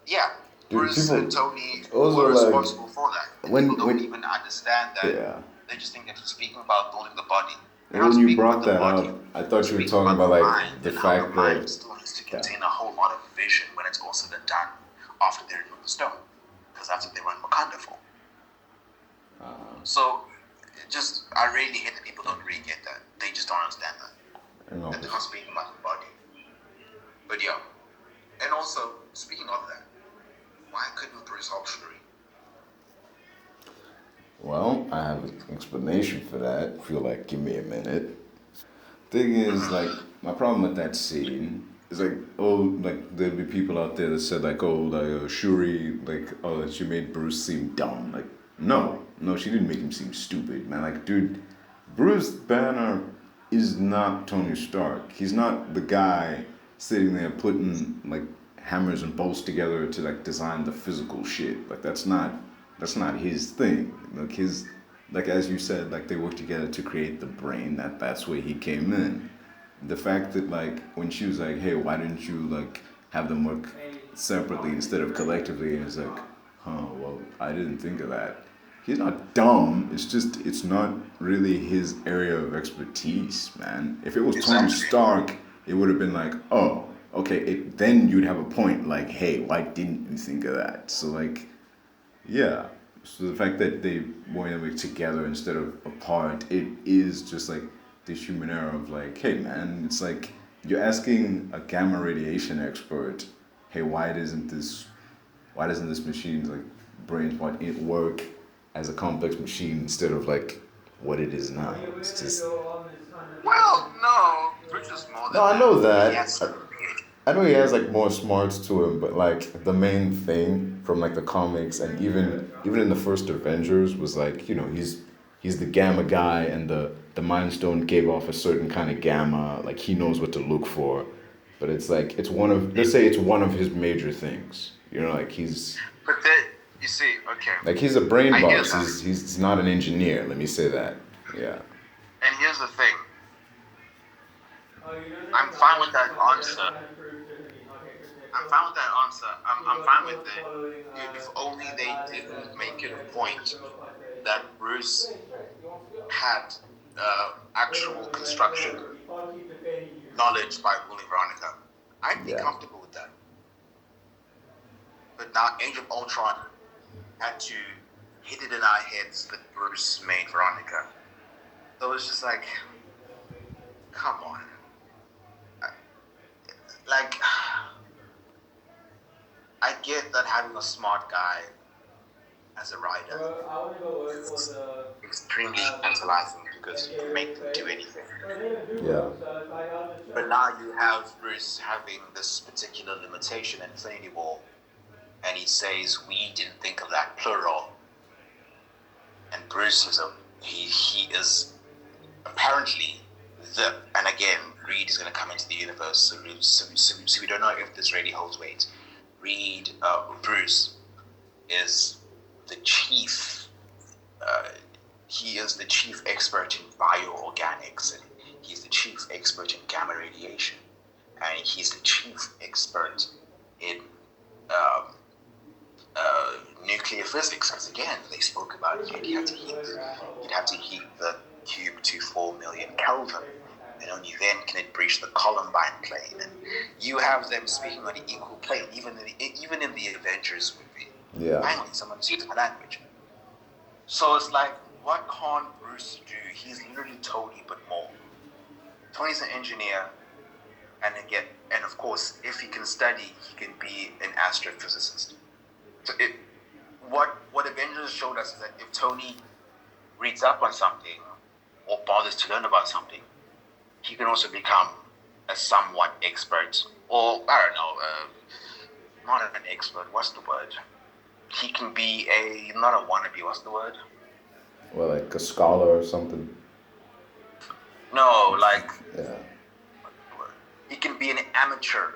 Yeah, Dude, Bruce and Tony also were like, responsible for that. When people don't even understand that. Yeah. They just think that he's speaking about building the body. And when you brought that up, I thought you were talking about like the fact that mind still needs to contain a whole lot of vision when it's all said and done after they remove the stone, because that's what they run Wakanda for. So, I really hate that people don't really get that. They just don't understand that. I know. That they're not speaking about the body. But yeah, and also speaking of that, why couldn't Bruce Hulk Shuri? Well, I have an explanation for that. I feel like, give me a minute. Thing is, like, my problem with that scene is like, there'll be people out there that said like, Shuri, like, she made Bruce seem dumb. Like, no, she didn't make him seem stupid, man. Like, dude, Bruce Banner is not Tony Stark. He's not the guy sitting there putting like hammers and bolts together to like design the physical shit. Like, that's not his thing. Like as you said, like they work together to create the brain. That's where he came in. The fact that like when she was like, hey, why didn't you like have them work separately instead of collectively? And it's like, well, I didn't think of that. He's not dumb. It's just it's not really his area of expertise, man. If it was Tony Stark, it would have been like, oh, okay. Then you'd have a point. Like, hey, why didn't you think of that? So like, yeah. So the fact that they were together instead of apart, it is just like this human error of like, hey man, it's like you're asking a gamma radiation expert, hey, why doesn't this machine's like brain part work as a complex machine instead of like what it is now? It's just. Well, no, Bruce is more than No, I know that. Yes. I know he has like more smarts to him, but like the main thing from like the comics and even in the first Avengers was like, you know, he's the gamma guy and the Mind Stone gave off a certain kind of gamma, like he knows what to look for. But it's like let's say it's one of his major things. You know, like he's. But that you see, okay. Like he's a brain box. He's not an engineer. Let me say that. Yeah. And here's the thing. I'm fine with that answer. I'm fine with it if only they didn't make it a point that Bruce had actual construction knowledge by Willy Veronica. I'd be comfortable with that. But now Age of Ultron had to hit it in our heads that Bruce made Veronica. So it's just like, come on. I get that having a smart guy as a writer is extremely tantalizing because you can make them do anything. Yeah. But now you have Bruce having this particular limitation in Infinity War, and he says, we didn't think of that, plural. And Bruce is he is apparently and again, Reed is going to come into the universe, so we don't know if this really holds weight. Bruce is the chief, he is the chief expert in bioorganics, and he's the chief expert in gamma radiation, and he's the chief expert in nuclear physics, because again, they spoke about you'd have to heat the cube to 4 million Kelvin, and only then can it breach the Columbine plane. And you have them speaking on an equal plane, even in the Avengers movie. Yeah. Finally, someone speaks my language. So it's like, what can't Bruce do? He's literally Tony, but more. Tony's an engineer, and of course, if he can study, he can be an astrophysicist. So what Avengers showed us is that if Tony reads up on something or bothers to learn about something, he can also become a somewhat expert, or I don't know, not an expert. What's the word? He can be not a wannabe. What's the word? Well, like a scholar or something. No, like Yeah. he can be an amateur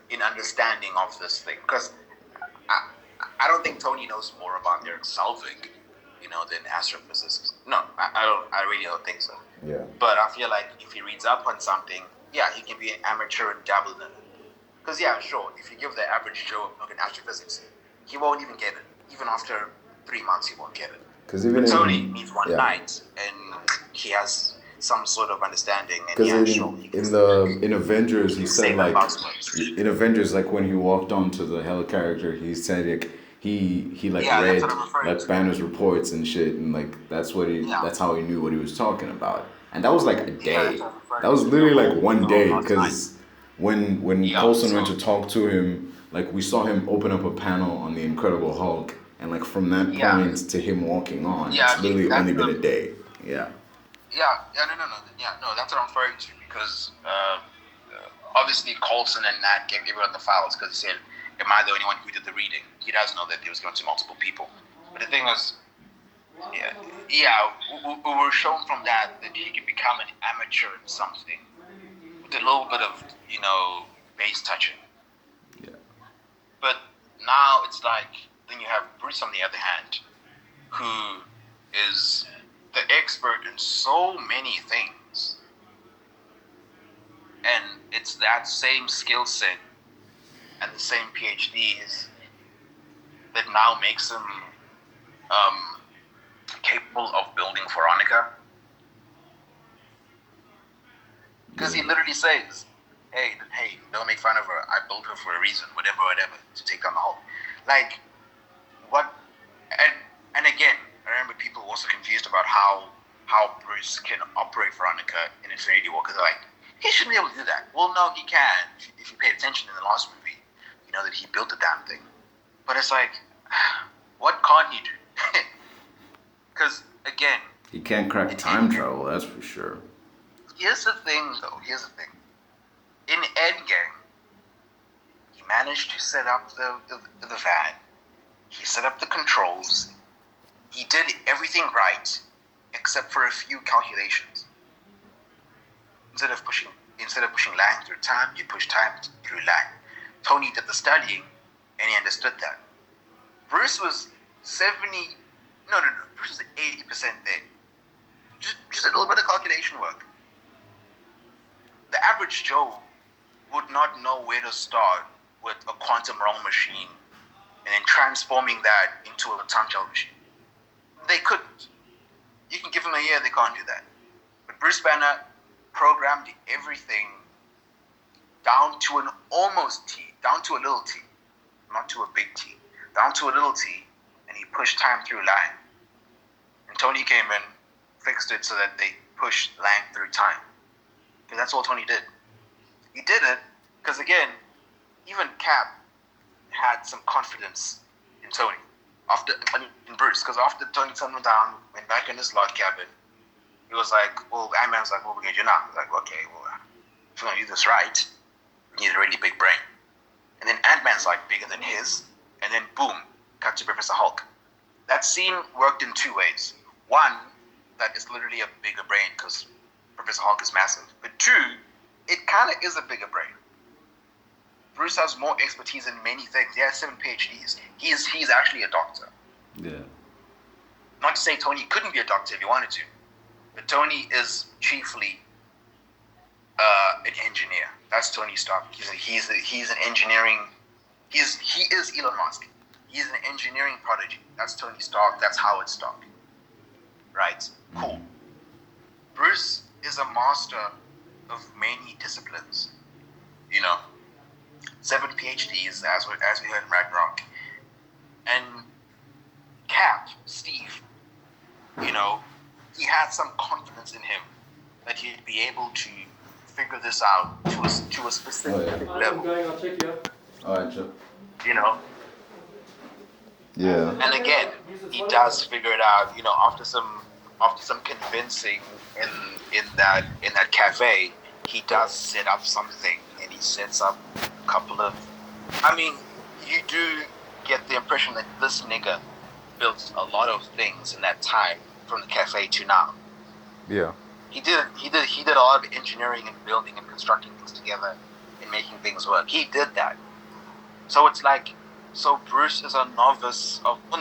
in understanding of this thing, because I don't think Tony knows more about their solving, than astrophysicists. No, I don't. I really don't think so. Yeah. But I feel like if he reads up on something, yeah, he can be an amateur and dabble in it. Because yeah, sure, if you give the average Joe a look at astrophysics, he won't even get it. Even after 3 months, he won't get it. Because even Tony needs one night, and he has some sort of understanding. Because in Avengers, he said like in Avengers, like when he walked onto the helicarrier, he said like he read like Banner's reports and shit, and like that's how he knew what he was talking about. And that was like a day. That was literally like one day, because when Coulson went to talk to him, like we saw him open up a panel on the Incredible Hulk, and like from that point to him walking on, it's literally only been a day. Yeah. No, that's what I'm referring to, because obviously Coulson and Nat gave everyone the files because he said, am I the only one who did the reading? He does know that he was going to multiple people. But the thing was, we were shown from that he can become an amateur in something with a little bit of, base touching. Yeah. But now it's like, then you have Bruce on the other hand, who is the expert in so many things. And it's that same skill set and the same PhDs that now makes him capable of building Veronica. Because he literally says, hey, don't make fun of her. I built her for a reason, whatever, to take down the Hulk. Like, what? And again, I remember people were also confused about how Bruce can operate Veronica in Infinity War, because they're like, he shouldn't be able to do that. Well, no, he can. If you paid attention in the last movie, you know that he built the damn thing. But it's like, what can't he do? Because, again... He can't crack time travel, that's for sure. Here's the thing. In Endgame, he managed to set up the van. He set up the controls. He did everything right, except for a few calculations. Instead of pushing Lang through time, you push time through Lang. Tony did the studying, and he understood that. Bruce was Bruce was 80% there. Just a little bit of calculation work. The average Joe would not know where to start with a quantum realm machine and then transforming that into a time travel machine. They couldn't. You can give them a year, they can't do that. But Bruce Banner programmed everything down to an almost T, down to a little t, not to a big T, down to a little t, and he pushed time through Lang. And Tony came in, fixed it so that they pushed Lang through time. Because that's all Tony did. He did it because, again, even Cap had some confidence in Tony. In Bruce, because after Tony turned him down, went back in his log cabin, he was like, well, Ant-Man's like, what are we going to do now? He's like, okay, well, if we're going to do this right, we need a really big brain. And then Ant-Man's like bigger than his, and then boom, cut to Professor Hulk. That scene worked in two ways. One, that it's literally a bigger brain because Professor Hulk is massive. But two, it kind of is a bigger brain. Bruce has more expertise in many things. He has 7 PhDs. He's actually a doctor. Yeah. Not to say Tony couldn't be a doctor if he wanted to, but Tony is chiefly an engineer. That's Tony Stark. He's an engineering. He is Elon Musk. He's an engineering prodigy. That's Tony Stark. That's Howard Stark. Right? Cool. Bruce is a master of many disciplines. 7 PhDs, as we heard in Ragnarok. And Cap, Steve, he had some confidence in him that he'd be able to figure this out to a specific level. I'm going, I'll check you up. Alright, sure. Yeah. And again, he does figure it out. You know, after some convincing in that cafe, he does set up something, and he sets up a couple of. I mean, you do get the impression that this nigga built a lot of things in that time from the cafe to now. Yeah. He did a lot of engineering and building and constructing things together and making things work. He did that. So it's like, so Bruce is a novice of no,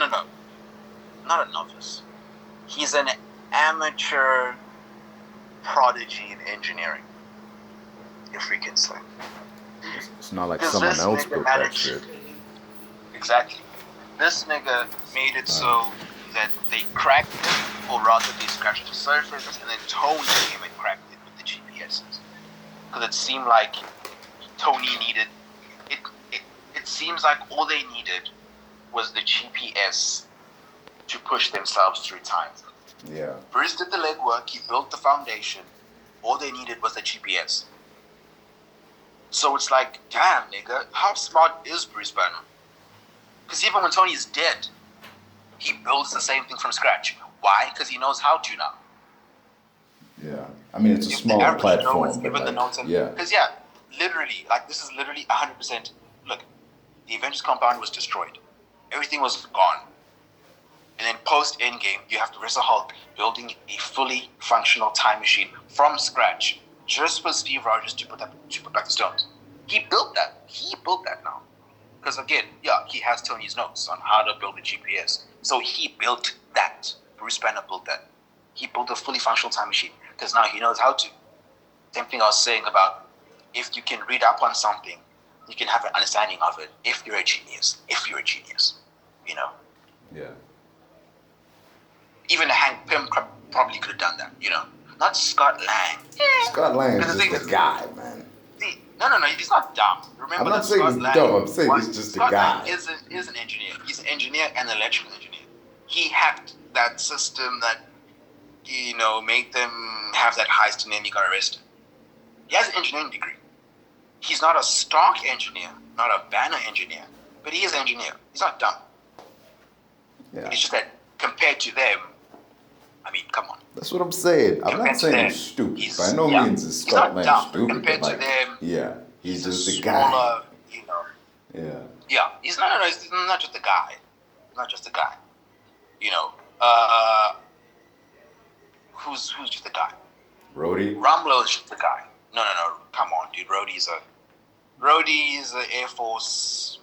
not a novice. He's an amateur prodigy in engineering, if we can say. It's not like Because someone this else nigga built that managed- shit. Exactly. This nigga made it so that they cracked it, or rather they scratched the surface, and then Tony came and cracked it with the GPSs. Because it seemed like Tony needed it. It seems like all they needed was the GPS to push themselves through time. Yeah. Bruce did the legwork. He built the foundation. All they needed was the GPS. So it's like, damn, nigga, how smart is Bruce Banner? Because even when Tony is dead, he builds the same thing from scratch. Why? Because he knows how to now. Yeah. I mean, it's a If the smaller average Joe platform, was but given the notes like, yeah. Because literally, like this is literally 100%. Look, the Avengers compound was destroyed. Everything was gone. And then post Endgame, you have the Rest of Hulk building a fully functional time machine from scratch, just for Steve Rogers to put back the stones. He built that. He built that now. Because again, he has Tony's notes on how to build a GPS. So he built that. Bruce Banner built that. He built a fully functional time machine because now he knows how to. Same thing I was saying about if you can read up on something, you can have an understanding of it if you're a genius. You know? Yeah. Even Hank Pym probably could have done that, you know? Not Scott Lang. Scott Lang is Because the just thing a guy, man. No, he's not dumb. Remember I'm not that saying Scott he's Lang, dumb, I'm saying he's just a Scott guy. Lang is an engineer. He's an engineer and an electrical engineer. He hacked that system that, you know, made them have that heist and then he got arrested. He has an engineering degree. He's not a Stark engineer, not a Banner engineer, but he is an engineer. He's not dumb. Yeah. It's just that compared to them, I mean, come on. That's what I'm saying. I'm Compared not to saying them, he's stupid. he's- By no yeah, means is he's Scott not Lang dumb. stupid, Compared but to like, them, yeah, he's just a smaller, guy. you know. Yeah. Yeah, he's not just a guy. He's not just a guy. You know, who's just a guy? Rhodey? Rumlow is just a guy. No. Come on, dude. Rhodey's an Air Force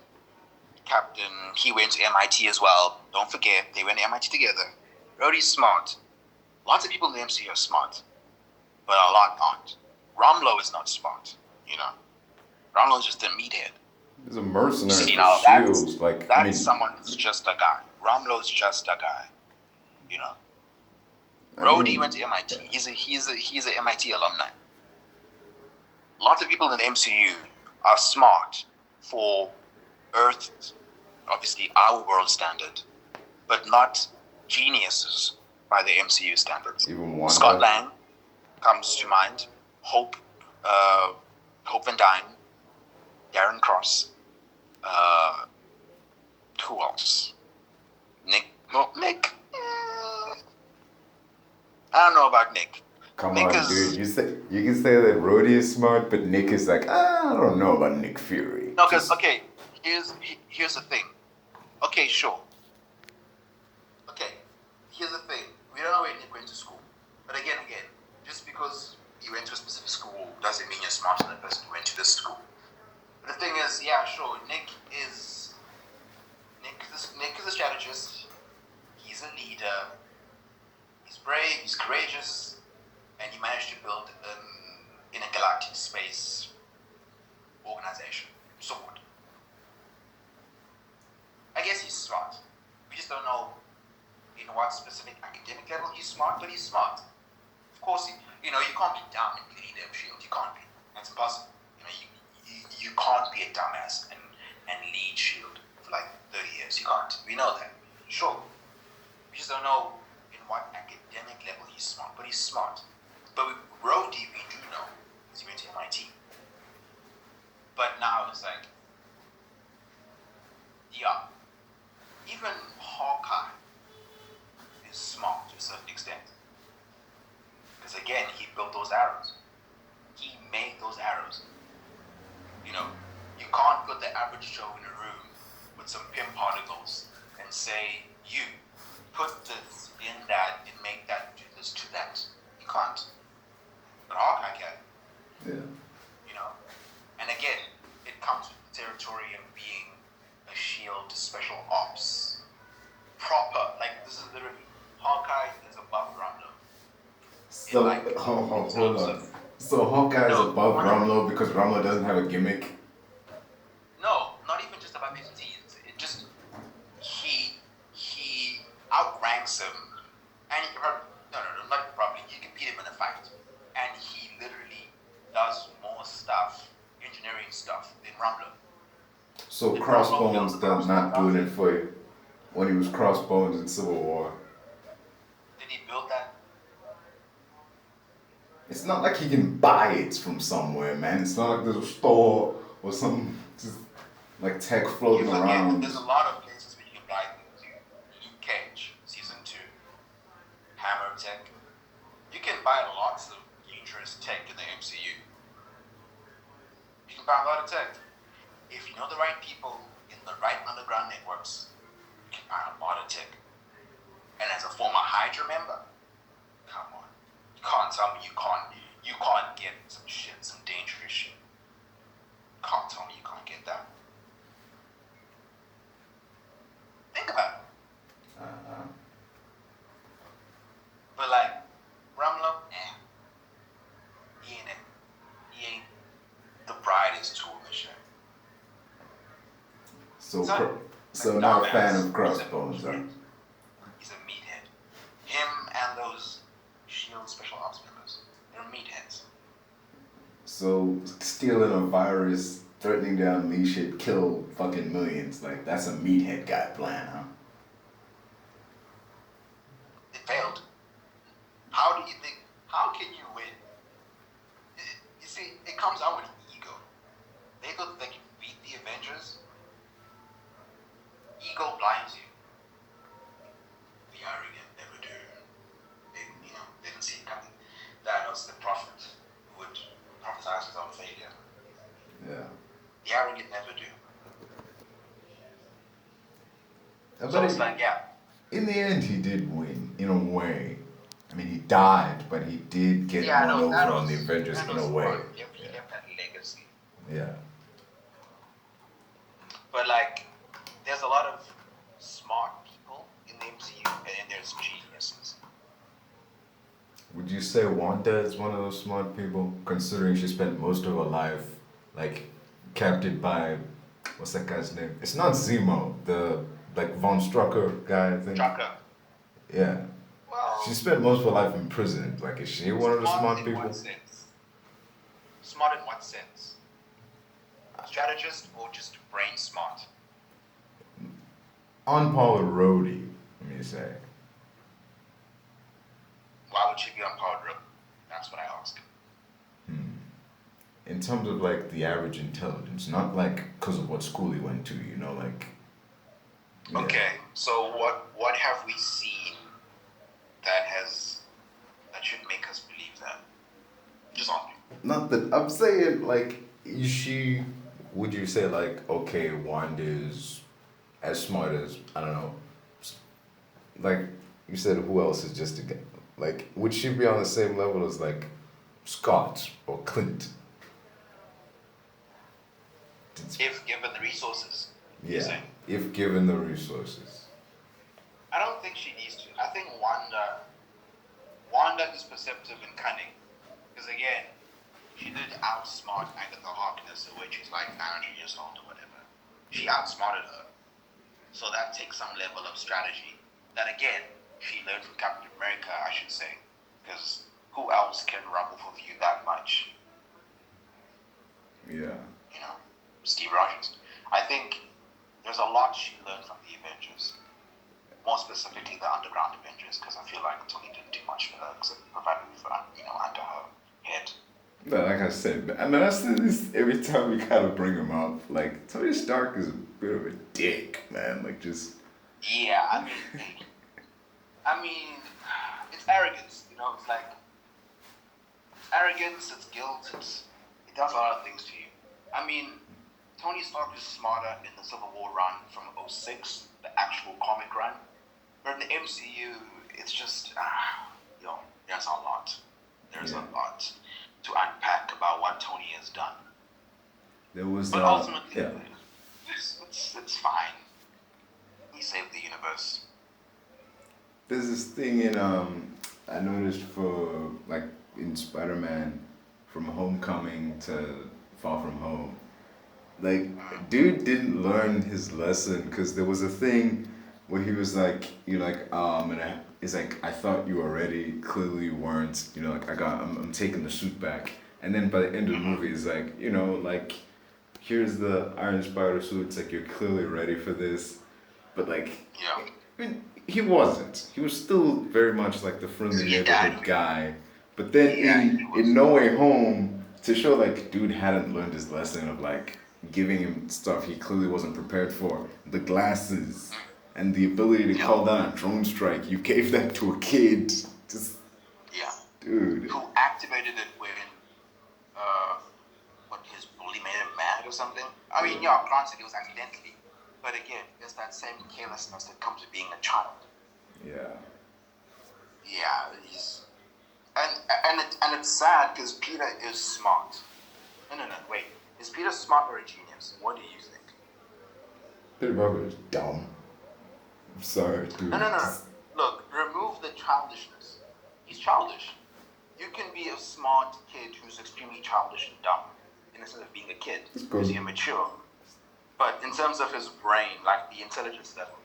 captain. He went to MIT as well. Don't forget, they went to MIT together. Rhodey's smart. Lots of people in the MCU are smart, but a lot aren't. Rumlow is not smart. You know, Rumlow is just a meathead. He's a mercenary You for know, Shields. Like, I mean, someone who's just a guy. Rumlow's just a guy. You know. I Rhodey mean, went to MIT. He's a MIT alumni. Lots of people in the MCU are smart for Earth, obviously our world standard, but not geniuses by the MCU standards. even Wanda. Scott Lang comes to mind. Hope Van Dyne, Darren Cross. Who else? Nick. I don't know about Nick. Come Nick on, is- dude. You can say that Rhodey is smart, but Nick is like, I don't know about Nick Fury. No, because okay, here's the thing. Okay, sure. Okay, here's the thing. We don't know where Nick went to school, but again, just because you went to a specific school doesn't mean you're smarter than the person who went to this school. But the thing is, yeah, sure. Nick is a strategist. He's a leader. He's brave. He's courageous, and he managed to build an intergalactic space organization. So what? I guess he's smart. We just don't know in what specific academic level he's smart, but he's smart. Of course, you can't be dumb and lead them shield. You can't be. That's impossible. You can't be a dumbass and lead shield for like 30 years. You can't. We know that. Sure. We just don't know in what academic level he's smart, but he's smart. But with Rhodey, we do know because he went to MIT. But now it's like, yeah, even average Joe in a room with some PIM particles and say, you put this in that and make that do this to that. You can't. But Hawkeye can. Yeah. You know? And again, it comes with the territory of being a shield special ops. Proper. Like, this is literally, Hawkeye is above Rumlow. So, hold on. So Hawkeye is above Rumlow because Rumlow doesn't have a gimmick? No, not even just about expertise. It just, he outranks him. And he, no, not probably. You can beat him in a fight. And he literally does more stuff, engineering stuff, than Rumlow. So Crossbones does not doing it for you when he was Crossbones in Civil War. Did he build that? It's not like he can buy it from somewhere, man. It's not like there's a store or some just like tech floating around. There's a lot of places where you can buy things. Luke Cage, Season 2, Hammer Tech. You can buy lots of dangerous tech in the MCU. You can buy a lot of tech. If you know the right people in the right underground networks, you can buy a lot of tech. And as a former Hydra member, come on. You can't tell me you can't get some shit, some dangerous shit. You can't tell me you can't get that. Think about it. But like, Rumlow, he ain't it. He ain't the bride is tool and shit. So not a fan of Crossbones, huh? He's a meathead. Him and those SHIELD special ops members, they're meatheads. So stealing a virus, threatening to unleash it, kill fucking millions, like that's a meathead guy plan, huh? It failed. How can you win? You see, it comes out with ego. They thought they can beat the Avengers. Ego blinds you. The arrogant never do. They didn't see it coming. Thanos, the prophet, who would prophesize his own failure. Yeah. The arrogant never do. But So it's like, yeah. in the end, he did win, in a way. I mean, he died, but he did get one over on the Avengers in a way. He left that legacy. Yeah. But like, there's a lot of smart people in the MCU, and then there's geniuses. Would you say Wanda is one of those smart people, considering she spent most of her life, like, captured by, what's that guy's name? It's not Zemo, the, like, Von Strucker guy, I think. Strucker. Yeah. Well, She spent most of her life in prison. Like, is she one of the smart people? What sense? Smart in what sense? Strategist or just brain smart? On par with Rhodey, let me say. Why would she be on par with Rhodey? That's what I ask. In terms of like the average intelligence, not like because of what school he went to, you know, like. Yeah. Okay, so what have we seen that should make us believe that? Just on me. Not that I'm saying like, is she? Would you say like, okay, Wanda's as smart as, I don't know, like you said, who else is just a guy? Like, would she be on the same level as like Scott or Clint? If given the resources. Yeah, if given the resources. I don't think she needs to. I think Wanda is perceptive and cunning. Because again, she did outsmart Agatha Harkness, when she's like 900 years old or whatever. She outsmarted her. So that takes some level of strategy. That again, she learned from Captain America, I should say. Because who else can rumble with you that much? Yeah. You know, Steve Rogers. I think there's a lot she learned from the Avengers. More specifically, the Underground Avengers, because I feel like Tony didn't do much for her, except provided for, under her head. But like I said, I mean, I say this every time we kind of bring him up. Like, Tony Stark is a bit of a dick, man. Like, just. Yeah, I mean, it's arrogance, you know. It's like it's arrogance, it's guilt, it does a lot of things to you. I mean, Tony Stark is smarter in the Civil War run from '06, the actual comic run. But in the MCU, it's just, there's a lot. There's a lot to unpack about what Tony has done. There was, but ultimately, it's fine. He saved the universe. There's this thing in I noticed for like in Spider-Man, from Homecoming to Far From Home, like dude didn't learn his lesson because there was a thing where he was like, it's like, I thought you were ready, clearly you weren't. Like I'm taking the suit back, and then by the end of the movie, it's like, like here's the Iron Spider suit. It's like you're clearly ready for this, but like he wasn't. He was still very much like the friendly neighborhood guy. But then in No Way Home, to show like dude hadn't learned his lesson of like giving him stuff he clearly wasn't prepared for, the glasses and the ability to call down a drone strike, you gave that to a kid. Just dude. Who activated it when his bully made him mad or something? I mean, granted it was accidentally. But again, it's that same carelessness that comes with being a child. Yeah. Yeah, and it's sad because Peter is smart. No, wait. Is Peter smart or a genius? What do you think? Peter Parker is dumb. I'm sorry, dude. No. Look, remove the childishness. He's childish. You can be a smart kid who's extremely childish and dumb in the sense of being a kid because you're mature. But in terms of his brain, like the intelligence level,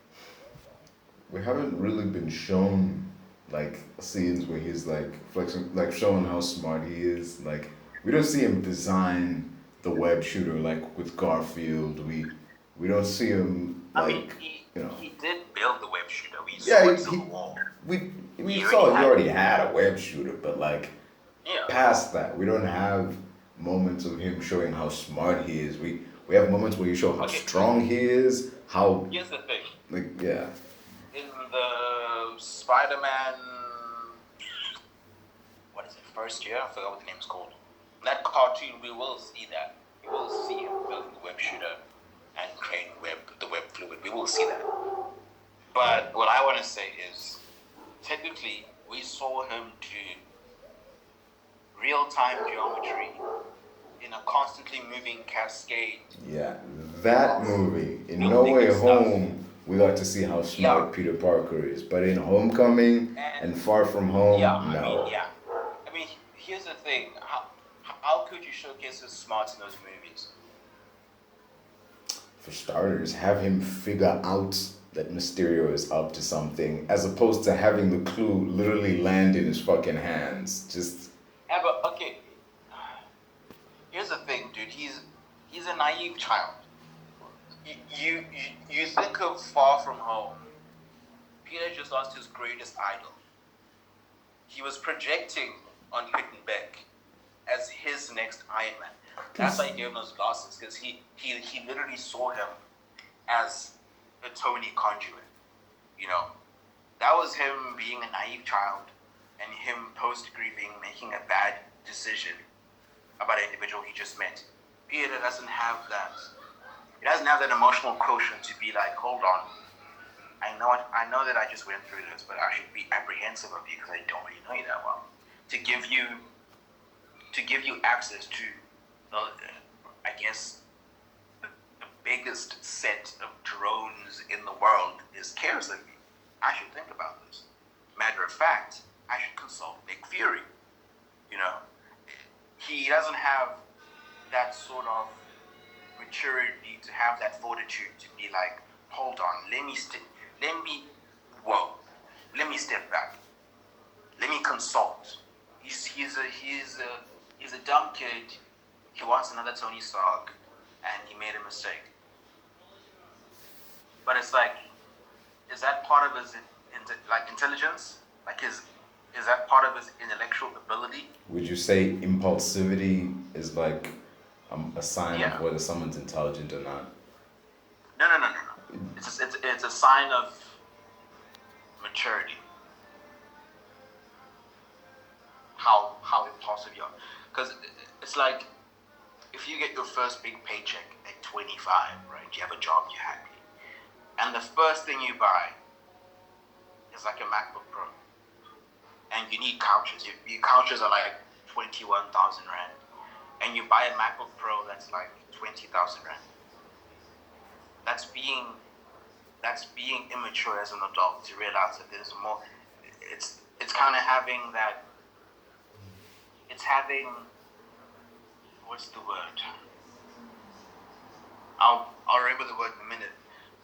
we haven't really been shown like scenes where he's like flexing, like showing how smart he is. Like we don't see him design the web shooter like with Garfield. We don't see him like he did build the web shooter. We saw he already had a web shooter, but like past that, we don't have moments of him showing how smart he is. We have moments where you show how strong he is, how... Here's the thing. Like, in the Spider-Man... What is it? First year? I forgot what the name's called. In that cartoon, we will see that. We will see him building the web shooter and creating the web fluid. We will see that. But what I want to say is, technically, we saw him do real-time geometry in a constantly moving cascade. Yeah, that movie. In No Way Home, we got to see how smart Peter Parker is. But in Homecoming and Far From Home, no. I mean, here's the thing. How could you showcase his smarts in those movies? For starters, have him figure out that Mysterio is up to something, as opposed to having the clue literally land in his fucking hands. Just... Yeah, but, okay. Here's the thing, dude. He's a naive child. You think of Far From Home. Peter just lost his greatest idol. He was projecting on Quentin Beck as his next Iron Man. That's why he gave him those glasses, because he literally saw him as a Tony conduit. That was him being a naive child, and him post-grieving making a bad decision about an individual he just met. Peter doesn't have that. He doesn't have that emotional quotient to be like, hold on, I know that I just went through this, but I should be apprehensive of you because I don't really know you that well. To give you access to, I guess, the biggest set of drones in the world is cares of me. I should think about this. Matter of fact, I should consult Nick Fury. He doesn't have that sort of maturity to have that fortitude to be like, hold on, let me step back. Let me consult. He's a dumb kid. He wants another Tony Stark, and he made a mistake. But it's like, is that part of his intelligence? Is that part of his intellectual ability? Would you say impulsivity is like a sign of whether someone's intelligent or not? No. It's a sign of maturity. How impulsive you are. Because it's like, if you get your first big paycheck at 25, right? You have a job, you're happy. And the first thing you buy is like a MacBook Pro. And you need couches. Your couches are like 21,000 Rand. And you buy a MacBook Pro that's like 20,000 Rand. That's being immature as an adult to realize that there's more. It's kind of having that. It's having. What's the word? I'll remember the word in a minute.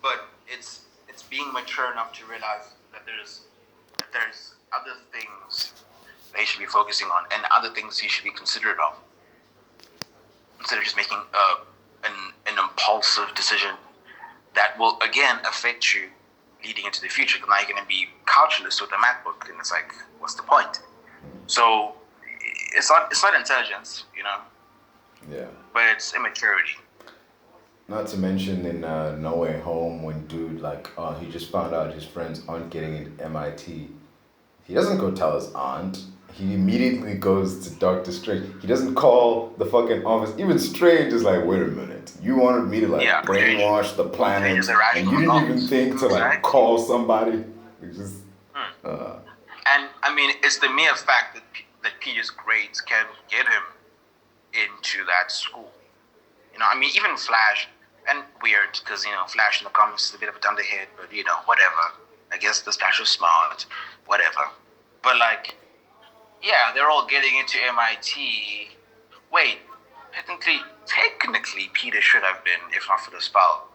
But it's being mature enough to realize that there's other things they should be focusing on and other things you should be considerate of instead of just making an impulsive decision that will again affect you leading into the future. Because now you're going to be couchless with a MacBook, and it's like, what's the point? So it's not intelligence, you know. Yeah. But it's immaturity. Not to mention in No Way Home when dude he just found out his friends aren't getting into MIT. He doesn't go tell his aunt. He immediately goes to Doctor Strange. He doesn't call the fucking office. Even Strange is like, wait a minute. You wanted me to brainwash the planet, and you didn't even think to call somebody. It's just. And I mean, it's the mere fact that Peter's grades can get him into that school. You know, I mean, even Flash, and weird because Flash in the comics is a bit of a dunderhead, but whatever. I guess the Flash was smart, whatever. But yeah, they're all getting into MIT. Wait, technically, Peter should have been, if not for the spell.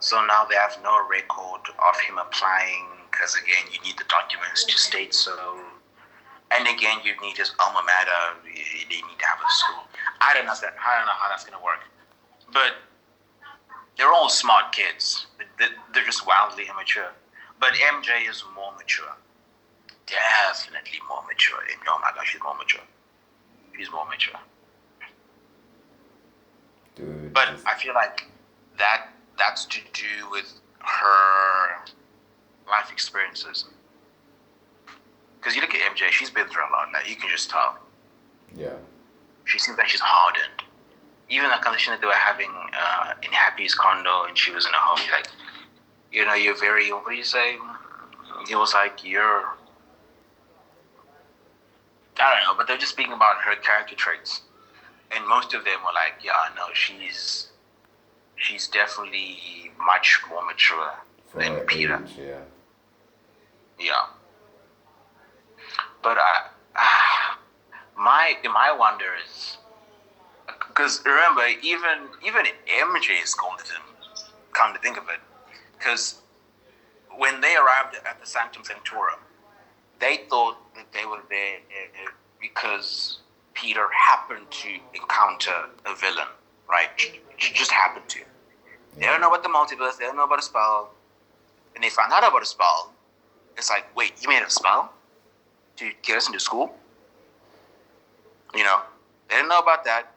So now they have no record of him applying, because again, you need the documents to state so. And again, you need his alma mater. They need to have a school. I don't know how that's gonna work. But they're all smart kids. They're just wildly immature. But MJ is more mature. Definitely more mature. Oh my gosh, she's more mature. She's more mature. Dude. But I feel like that's to do with her life experiences. Because you look at MJ, she's been through a lot. Like, you can just tell. Yeah. She seems like she's hardened. Even the conversation that they were having in Happy's condo, and she was in a home, like, you're very, what do you say? He was like, I don't know, but they're just speaking about her character traits. And most of them were like, yeah, no, she's definitely much more mature than Peter. Age, yeah. Yeah. But my wonder is, because remember, even MJ scolded him, come to think of it, because when they arrived at the Sanctum Sanctorum, they thought that they were there because Peter happened to encounter a villain, right? Just happened to. They don't know about the multiverse, they don't know about a spell. And they found out about a spell. It's like, wait, you made a spell to get us into school? They didn't know about that.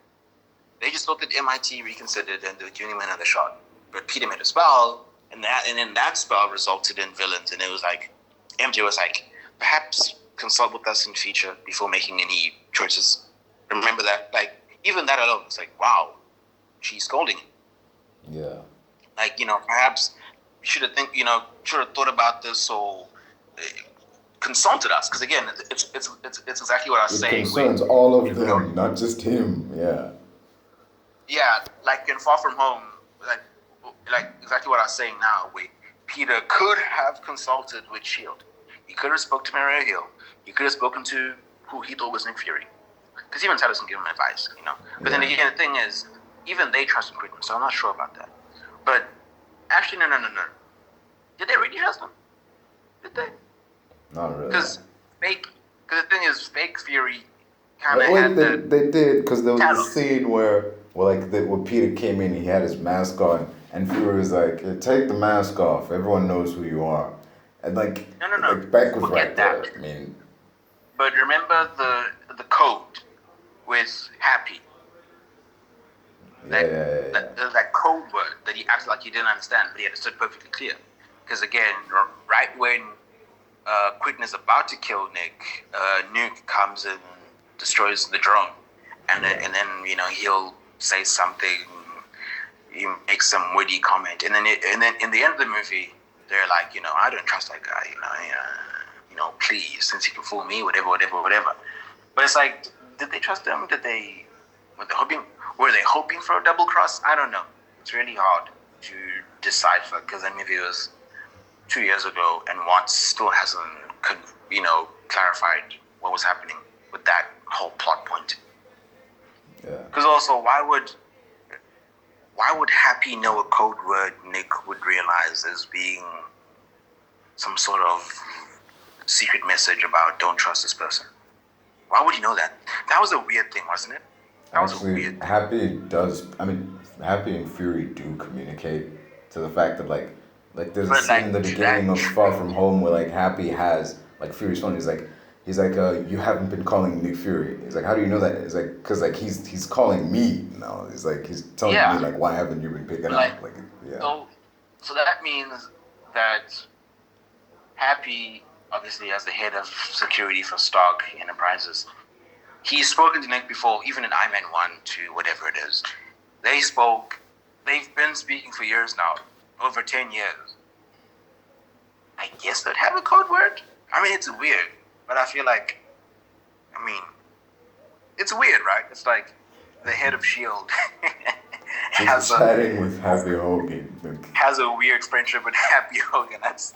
They just thought that MIT reconsidered and they were giving him another shot. But Peter made a spell, and then that spell resulted in villains. And it was like, MJ was like, perhaps consult with us in future before making any choices. Remember that? Like, even that alone, it's like, wow, she's scolding him. Yeah. Like, perhaps you should have thought about this or consulted us. Because again, it's exactly what I was saying. It concerns all of them, not just him. Yeah. Yeah, like in Far From Home, like exactly what I was saying now, where Peter could have consulted with S.H.I.E.L.D. He could have spoken to Maria Hill. He could have spoken to who he thought was Nick Fury. Because even Thanos can give him advice, But then again, the thing is, even they trust him, so I'm not sure about that. But actually, no. Did they really trust him? Did they? Not really. Because the thing is, fake Fury kind of had they did, because there was a scene where Peter came in, he had his mask on, and Fury was like, hey, take the mask off, everyone knows who you are. And no. Beck was Forget right that. there. I mean, but remember the code with Happy. That code word that he acted like he didn't understand, but he understood perfectly clear. Because again, right when Quentin is about to kill Nick, Nuke comes and destroys the drone, and then he'll say something, he makes some witty comment, and then in the end of the movie, they're like, I don't trust that guy, please, since he can fool me, whatever. But it's like, did they trust him? Were they hoping for a double cross? I don't know. It's really hard to decipher because the movie was 2 years ago, and Watts still hasn't, clarified what was happening with that whole plot point. Yeah. Because also, why would Happy know a code word Nick would realize as being some sort of secret message about don't trust this person? Why would he know that? That was a weird thing, wasn't it? That was a weird thing. Happy and Fury do communicate to the fact that like there's a scene in the beginning of Far From Home where like Happy has like Fury's phone. He's like you haven't been calling Nick Fury. He's like, how do you know that? He's like, because like he's calling me now. He's like he's telling me like, why haven't you been picking up? Like So that means that Happy, obviously as the head of security for Stark Enterprises, he's spoken to Nick before, even in Iron Man 1 to whatever it is. They've been speaking for years now, over 10 years. I guess they'd have a code word. I mean, it's weird, but I feel like, it's weird, right? It's like the head of S.H.I.E.L.D. chatting with Happy Hogan. Has a weird friendship with Happy Hogan. That's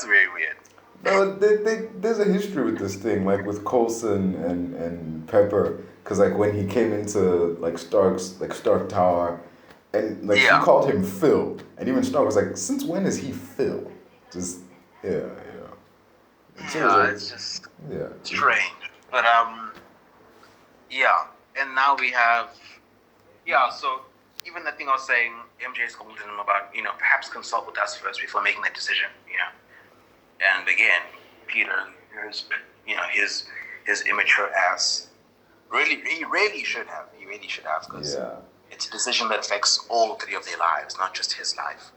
very weird. No, there's a history with this thing, like with Coulson and Pepper, because like when he came into like Stark Tower, and like he called him Phil, and even Stark was like, since when is he Phil? Just it's just strange, but and now we have so even the thing I was saying, MJ scolded him about perhaps consult with us first before making that decision, And again, Peter, his immature ass, he really should have, because it's a decision that affects all three of their lives, not just his life,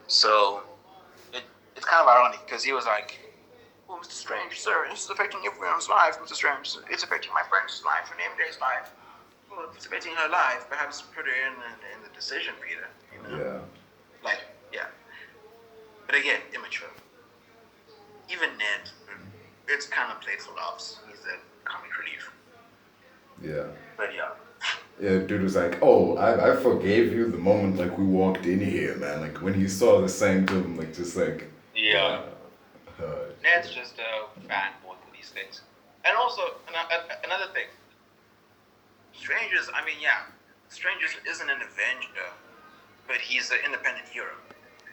So it's kind of ironic because he was like, "Well, Mr. Strange, sir, this is affecting everyone's life, Mr. Strange. It's affecting my friend's life and MJ's life. Well, if it's affecting her life, perhaps put her in the decision, Peter." But again, immature. Even Ned, it's kind of played for laughs. He's a comic relief. Yeah. But yeah, dude was like, "Oh, I forgave you the moment like we walked in here, man. Like when he saw the sanctum, like just like." Yeah. Ned's just a fanboy for these things. And also another thing. Strangers isn't an Avenger, but he's an independent hero.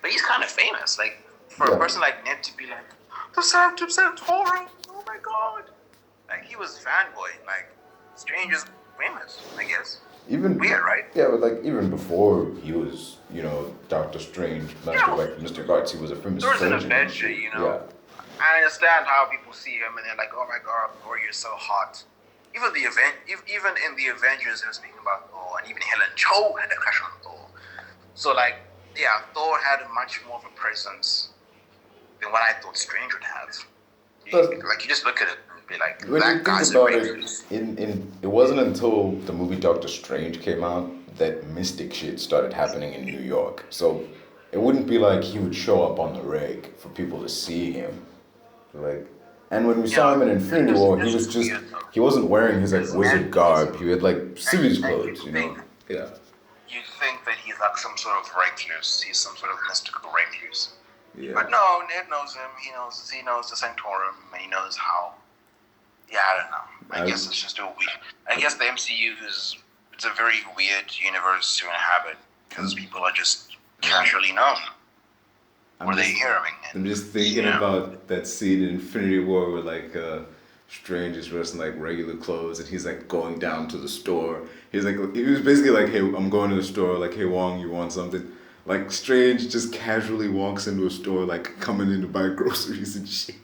But he's kind of famous. Like, for a person like Ned to be like, the Sanctum Sanctorum, oh my god. Like, he was fanboy. Like, Strange is famous, I guess. Even weird, right? Yeah, but like even before he was, Doctor Strange, Mr. Arts, he was a famous surgeon. There was an Avenger, Yeah. I understand how people see him and they're like, oh my god, Thor, you're so hot. Even in the Avengers, they were speaking about Thor, and even Helen Cho had a crush on Thor. So like, Thor had much more of a presence than what I thought Strange would have. You just look at it and be like, that guy's a racist. It wasn't until the movie Doctor Strange came out that mystic shit started happening in New York. So it wouldn't be like he would show up on the reg for people to see him. Like, and when we saw him in Infinity War, he wasn't wearing his like wizard garb. He had like serious clothes, Yeah. You think that he's like some sort of recluse. He's some sort of mystical recluse. Yeah. But no, Ned knows him. He knows the Sanctorum, and he knows how. Yeah, I don't know. I guess it's just a weird. I guess the MCU it's a very weird universe to inhabit because people are just casually known. Or they hear him. I'm just thinking about that scene in Infinity War where like Strange is dressed in like regular clothes and he's like going down to the store. He was basically like, hey, I'm going to the store. Like, hey, Wong, you want something? Like, Strange just casually walks into a store, like, coming in to buy groceries and shit.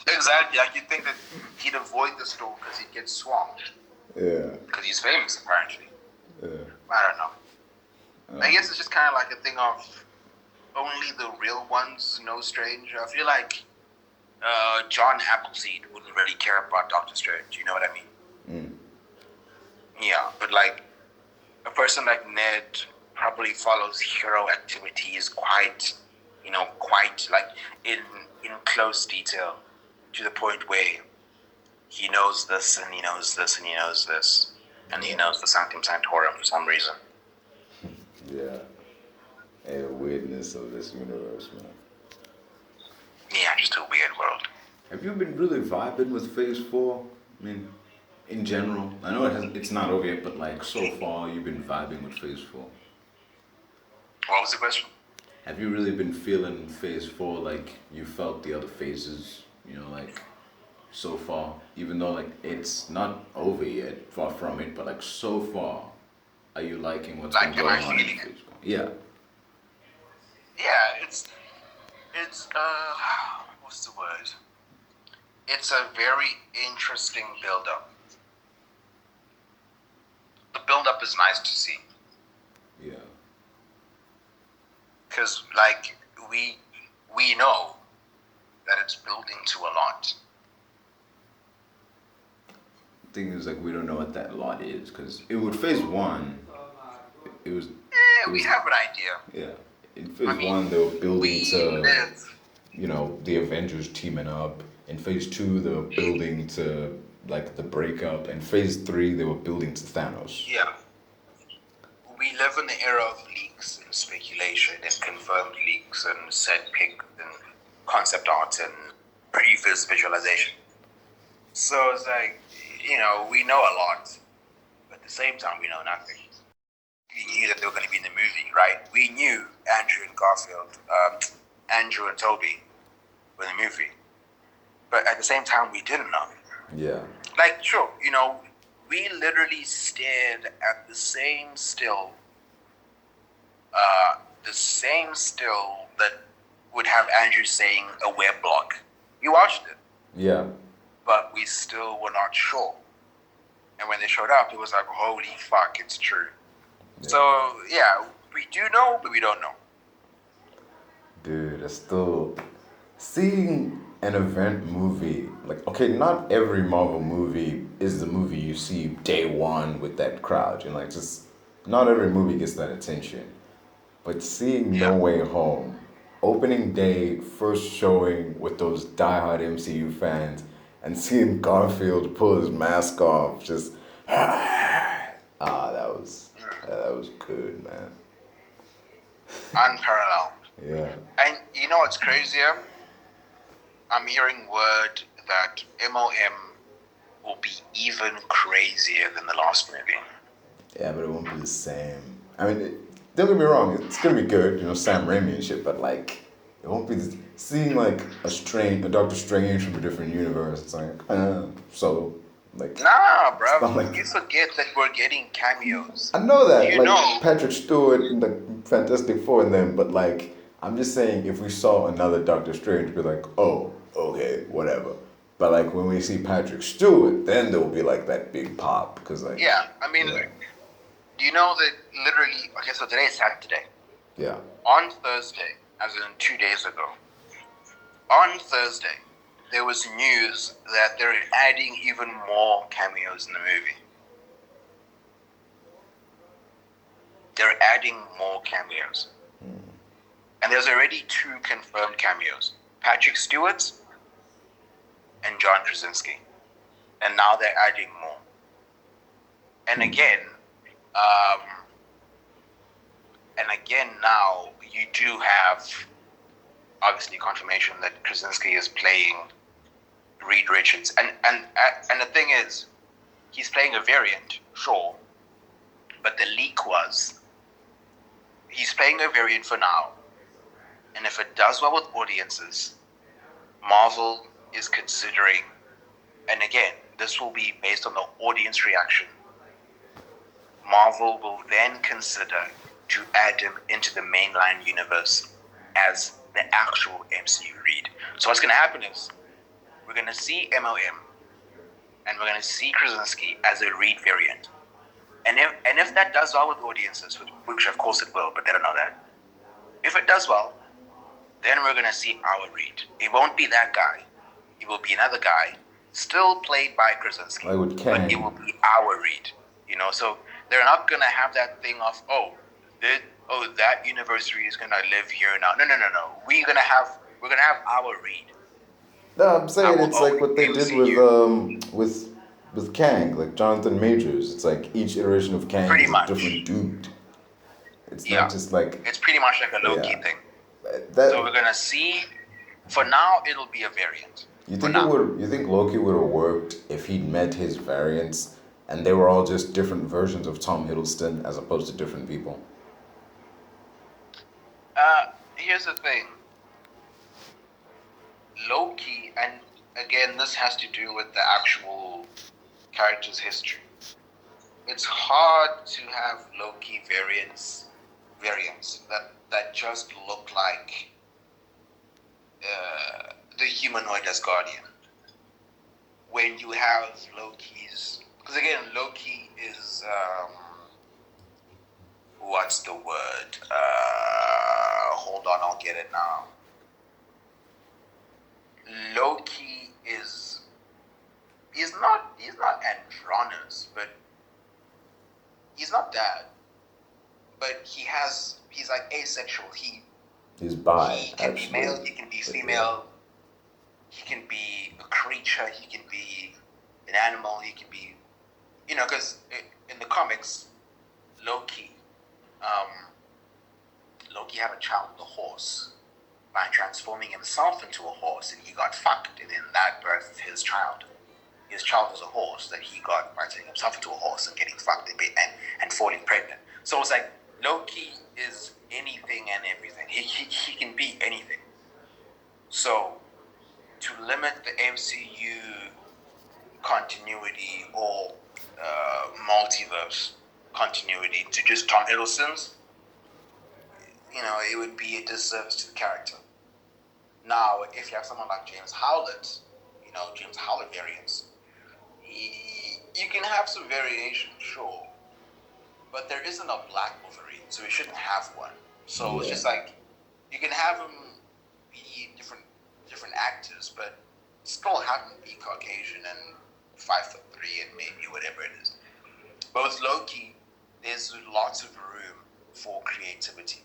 Exactly. Like, you'd think that he'd avoid the store because he'd get swamped. Yeah. Because he's famous, apparently. Yeah. I don't know. I guess it's just kind of like a thing of only the real ones know Strange. I feel like John Appleseed wouldn't really care about Doctor Strange. You know what I mean? Mm. Yeah, but like a person like Ned probably follows hero activities quite like in close detail, to the point where he knows this and he knows this and he knows this, and he knows the Sanctum Sanctorum for some reason. Yeah. A weirdness of this universe, man. Yeah, just a weird world. Have you been really vibing with Phase 4? I mean, in general. I know it's not over yet, but like so far you've been vibing with Phase 4. What was the question? Have you really been feeling Phase 4 like you felt the other phases, like so far? Even though like it's not over yet, far from it, but like so far, are you liking what's Like, been going am I on in feeling Phase 4? Yeah. Yeah, it's what's the word? It's a very interesting build-up. The build-up is nice to see. Yeah. Because, like, we know that it's building to a lot. The thing is, like, we don't know what that lot is, because with Phase 1, it was... we have an idea. Yeah. In Phase 1, they were building to, the Avengers teaming up. In Phase 2, they were building to, like, the breakup. In Phase 3, they were building to Thanos. Yeah. We live in the era of leaks and speculation and confirmed leaks and set pics and concept art and previous visualization. So it's like, we know a lot, but at the same time, we know nothing. We knew that they were going to be in the movie, right? We knew Andrew and Toby were in the movie. But at the same time, we didn't know. Yeah. Like, sure, we literally stared at the same still that would have Andrew saying a web block. You watched it. Yeah. But we still were not sure. And when they showed up, it was like, holy fuck, it's true. Yeah. So, yeah, we do know, but we don't know. Dude, it's still... Seeing an event movie, like, okay, not every Marvel movie is the movie you see day one with that crowd. Like, just... Not every movie gets that attention. But seeing No Way Home, opening day, first showing with those diehard MCU fans, and seeing Garfield pull his mask off, just... that was good, man. Unparalleled. Yeah. And you know what's crazier? I'm hearing word that MOM will be even crazier than the last movie. Yeah, but it won't be the same. I mean, don't get me wrong, it's gonna be good, Sam Raimi and shit, but like, it won't be seeing like a Doctor Strange from a different universe. It's like, nah, bro. Like, you forget that we're getting cameos. I know that, Patrick Stewart and the Fantastic Four and them, but like, I'm just saying, if we saw another Doctor Strange, we'd be like, oh, okay, whatever. But like, when we see Patrick Stewart, then there will be like that big pop, because like... Yeah, I mean, do you know that literally, okay, so today is Saturday. Yeah. On Thursday, as in 2 days ago, on Thursday, there was news that they're adding even more cameos in the movie. They're adding more cameos. And there's already 2 confirmed cameos. Patrick Stewart and John Krasinski. And now they're adding more. And again, now you do have obviously confirmation that Krasinski is playing Reed Richards. And the thing is, he's playing a variant, sure. But the leak was, he's playing a variant for now. And if it does well with audiences, Marvel is considering, and again, this will be based on the audience reaction, Marvel will then consider to add him into the mainline universe as the actual MCU Reed. So what's going to happen is, we're going to see MOM, and we're going to see Krasinski as a Reed variant. And if that does well with audiences, which of course it will, but they don't know that, if it does well, then we're going to see our Reed. It won't be that guy. It will be another guy, still played by Krasinski. But it will be our Reed. So They're not gonna have that thing of that anniversary is gonna live here now. No. We're gonna have our Reed. No, I'm saying Our it's like own what they did MCU. with Kang, like Jonathan Majors. It's like each iteration of Kang Pretty is a much. different dude. It's not Yeah. just like It's pretty much like a Loki yeah. thing. That So we're gonna see. For now, it'll be a variant. you For think it now. would you think Loki would have worked if he'd met his variants and they were all just different versions of Tom Hiddleston as opposed to different people? Here's the thing. Loki, and again, this has to do with the actual character's history. It's hard to have Loki variants that just look like the humanoid Asgardian. When you have Loki's, because again, Loki is what's the word? Hold on, I'll get it now. Loki is he's not androgynous, but he's not that. But he's like asexual. He's bi, He can actually. be male, he can be female, he can be a creature, he can be an animal, he can be, because in the comics, Loki had a child with a horse by transforming himself into a horse, and he got fucked, and then that birthed his child. His child was a horse that he got by turning himself into a horse and getting fucked and falling pregnant. So it's like Loki is anything and everything. He can be anything. So to limit the MCU continuity or multiverse continuity to just Tom Hiddleston's, it would be a disservice to the character. Now, if you have someone like James Howlett, James Howlett variants, you can have some variation, sure, but there isn't a black Wolverine, so we shouldn't have one. So It's just like you can have them be different actors, but still have them be Caucasian and 5'3" and maybe whatever it is. But with Loki, there's lots of room for creativity.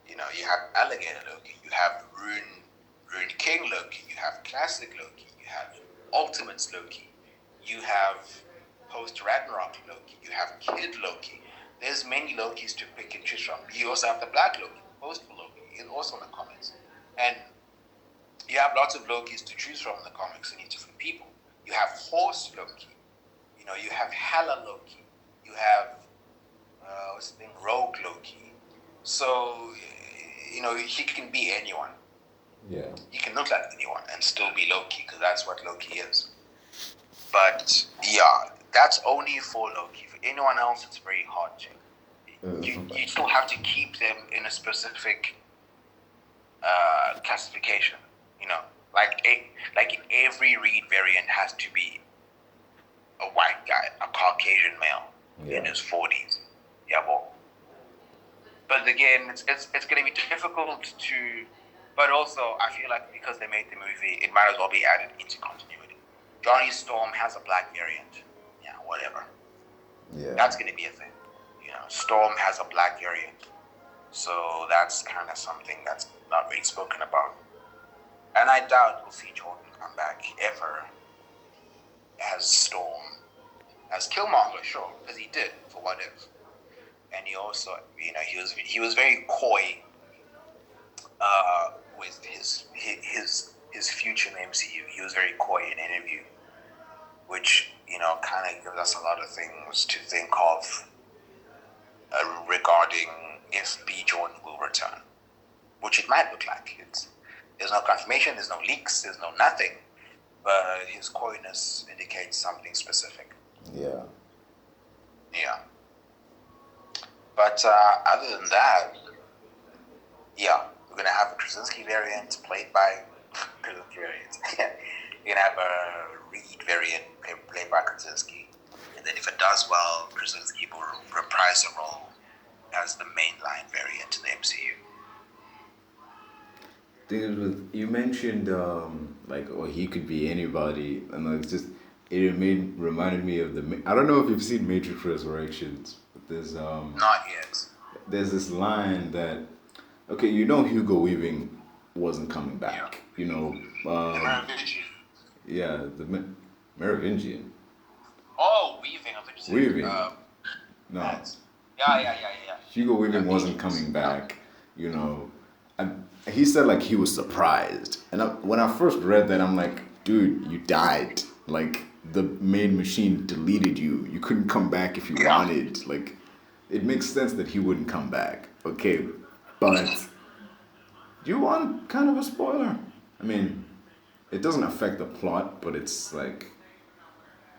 You have Alligator Loki, you have Rune King Loki, you have Classic Loki, you have Ultimates Loki, you have Post Ragnarok Loki, you have Kid Loki. There's many Lokis to pick and choose from. You also have the Black Loki, Boastful Loki, and also in the comics. And you have lots of Lokis to choose from in the comics and different people. You have Horse Loki, you have Hela Loki, you have Rogue Loki. So, he can be anyone. Yeah. He can look like anyone and still be Loki, because that's what Loki is. But yeah, that's only for Loki. For anyone else, it's very hard to. You still have to keep them in a specific classification. Like in every Reed variant has to be a white guy, a Caucasian male in his 40s. Yeah, well. But again, it's going to be difficult to. But also, I feel like because they made the movie, it might as well be added into continuity. Johnny Storm has a black variant. Yeah, whatever. Yeah. That's going to be a thing. Storm has a black variant. So that's kind of something that's not really spoken about. And I doubt we'll see Jordan come back ever as Storm. As Killmonger, sure, because he did, for what if. And he also, he was very coy with his future in the MCU. He was very coy in an interview, which kind of gives us a lot of things to think of regarding if B. Jordan will return, which it might look like. There's no confirmation, there's no leaks, there's no nothing, but his coyness indicates something specific. Yeah. Yeah. But other than that, yeah, we're gonna have a Krasinski variant played by Krasinski variant. You're gonna have a Reed variant played by Krasinski, and then if it does well, Krasinski will reprise a role as the mainline variant in the MCU. Thing is, you mentioned he could be anybody, and it's just reminded me of I don't know if you've seen Matrix Resurrections, but Not yet. there's this line that, okay, you know Hugo Weaving wasn't coming Yeah. back. You know, The Merovingian. yeah, Merovingian. Oh, Weaving. I thought you said Weaving. No, that. Yeah. Hugo Weaving Yeah, wasn't Matrix. coming back. You know, I, he said like he was surprised, and when I first read that, I'm like, dude, you died. Like the main machine deleted you. You couldn't come back if you wanted. Like, it makes sense that he wouldn't come back. Okay, but do you want kind of a spoiler? I mean, it doesn't affect the plot, but it's like,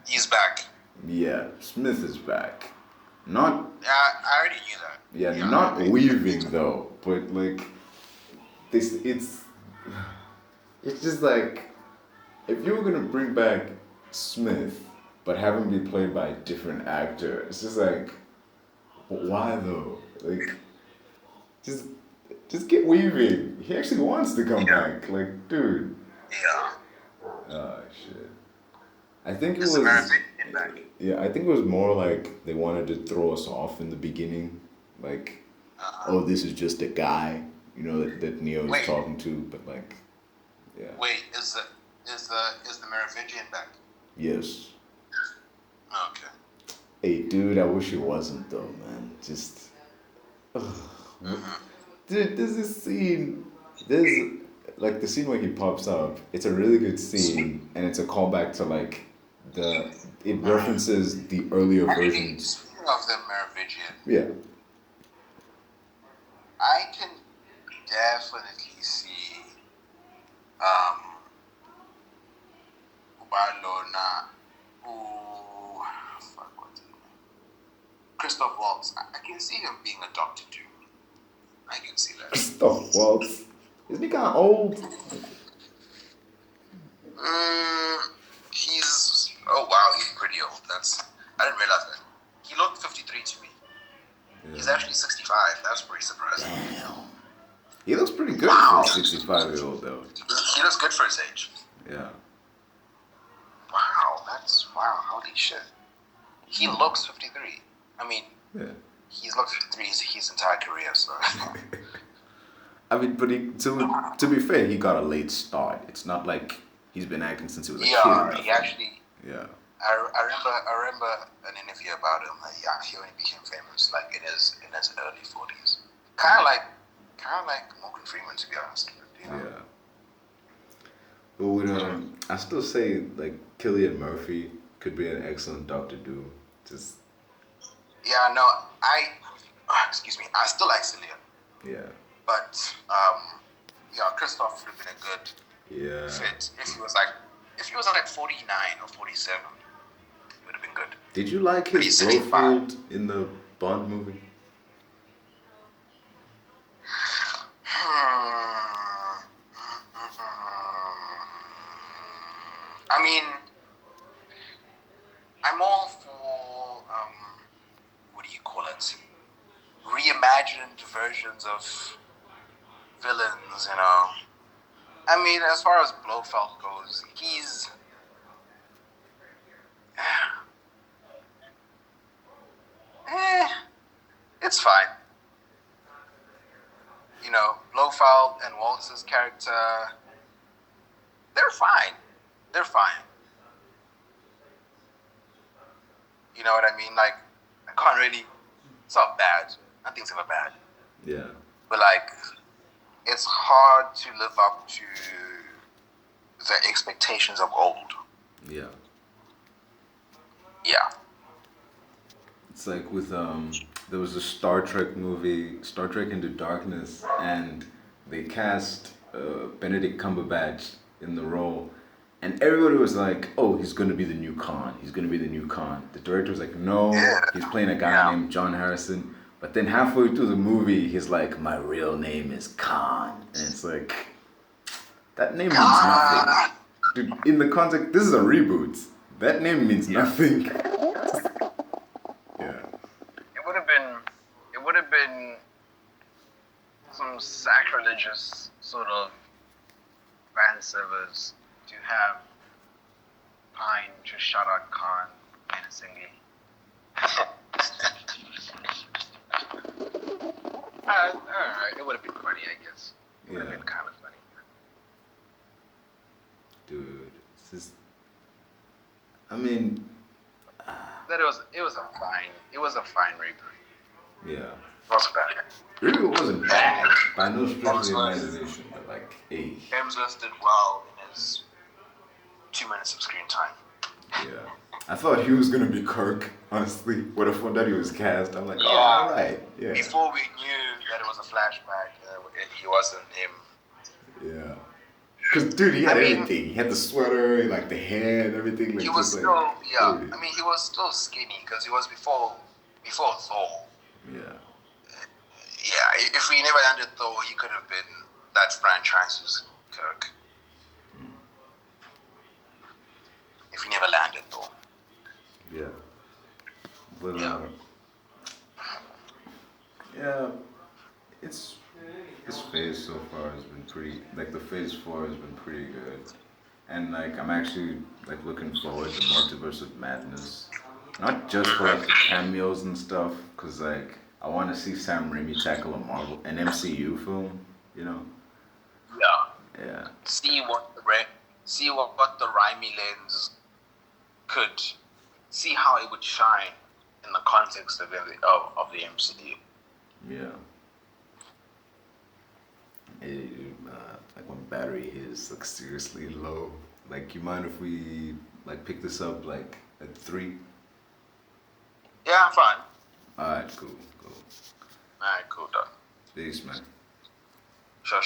He's back. yeah, Smith is back. Not Yeah, I already knew that. Yeah, not weaving though, but like this, it's just like if you were gonna bring back Smith, but have him be played by a different actor, it's just like, why though? Like, just just get weaving. He actually wants to come back. Like, dude. Yeah. Oh shit. I think it Is was. the Merovingian back? Yeah, I think it was more like they wanted to throw us off in the beginning, like, oh, this is just a guy, you know, that Neo's Wait. talking to, but like, yeah. Wait, is the Merovingian back? Yes. Okay. Hey, dude, I wish it wasn't though, man. Just, dude, there's this scene. There's like the scene where he pops up. It's a really good scene, and it's a callback to like it references the earlier Actually, versions. speaking of the Merovingian, Yeah. I can definitely see Barcelona, fuck, what's his name? Christoph Waltz. I can see him being a Doctor Doom. I can see that. Stuff, Waltz. Isn't he kind of old? He's pretty old. I didn't realize that. He looked 53 to me. Yeah. He's actually 65. That's pretty surprising. Damn. He looks pretty good for a 65-year-old though. He looks good for his age. Yeah. Wow. Holy shit. He looks 53. I mean, Yeah. he's looked 53 his entire career. So. I mean, but to be fair, he got a late start. It's not like he's been acting since he was a kid. or Yeah, nothing. he actually. Yeah. I remember an interview about him. He only became famous like in his early 40s. Kind of like Morgan Freeman, to be honest. You know? Yeah. But with I still say like Cillian Murphy could be an excellent Doctor Doom. Just Yeah, no, excuse me. I still like Cillian, yeah. but Christoph would have been a good Yeah. fit if he was like 49 or 47. It would have been good. Did you like But his he's 65. Blofeld in the Bond movie? I mean, I'm all for what do you call it? Reimagined versions of villains, you know. I mean, as far as Blofeld goes, he's it's fine. You know, Blofeld and Waltz's character, they're fine. They're fine. You know what I mean? Like, I can't really, it's not bad. Nothing's ever bad. Yeah. But, like, it's hard to live up to the expectations of old. Yeah. Yeah. It's like with there was a Star Trek movie, Star Trek Into Darkness, and they cast Benedict Cumberbatch in the role, and everybody was like, "Oh, he's gonna be the new Khan. He's gonna be the new Khan." The director was like, "No, he's playing a guy named John Harrison." But then halfway through the movie, he's like, "My real name is Khan," and it's like, that name means nothing, dude. In the context, this is a reboot. That name means nothing. Yeah. It would have been some sacrilegious sort of fan service to have Pine just shot out Khan menacingly. Alright, it would have been funny, I guess. It would have been kind of funny. Dude, it's just. I mean. That it was a fine reboot. Yeah. It wasn't bad. It really wasn't bad. By no stretch of the imagination, but like, hey. Hemsworth did well in his 2 minutes of screen time. Yeah. I thought he was gonna be Kirk, honestly. What a fun that he was cast. I'm like, Yeah. oh, alright. Yeah. Before we knew that it was a flashback, he wasn't him. Yeah. Cause dude, he had everything. He had the sweater, like the hair and everything. Like, He was just, still, like, yeah. dude. I mean, he was still skinny because he was before Thor. Yeah. Yeah, if we never landed Thor, he could have been that franchise's Kirk. If we never landed Thor. Yeah. But Yeah. Yeah, it's this phase so far has been pretty. Like the phase 4 has been pretty good, and like I'm actually like looking forward to Multiverse of Madness, not just for like the cameos and stuff, cause like I want to see Sam Raimi tackle an MCU film, you know. Yeah. Yeah. See what the Raimi lens could see how it would shine in the context of the MCU. Yeah. Like when battery is like seriously low. Like, you mind if we like pick this up like at 3? Yeah, fine. Alright, cool. Alright, cool, done. Peace, man. Sure.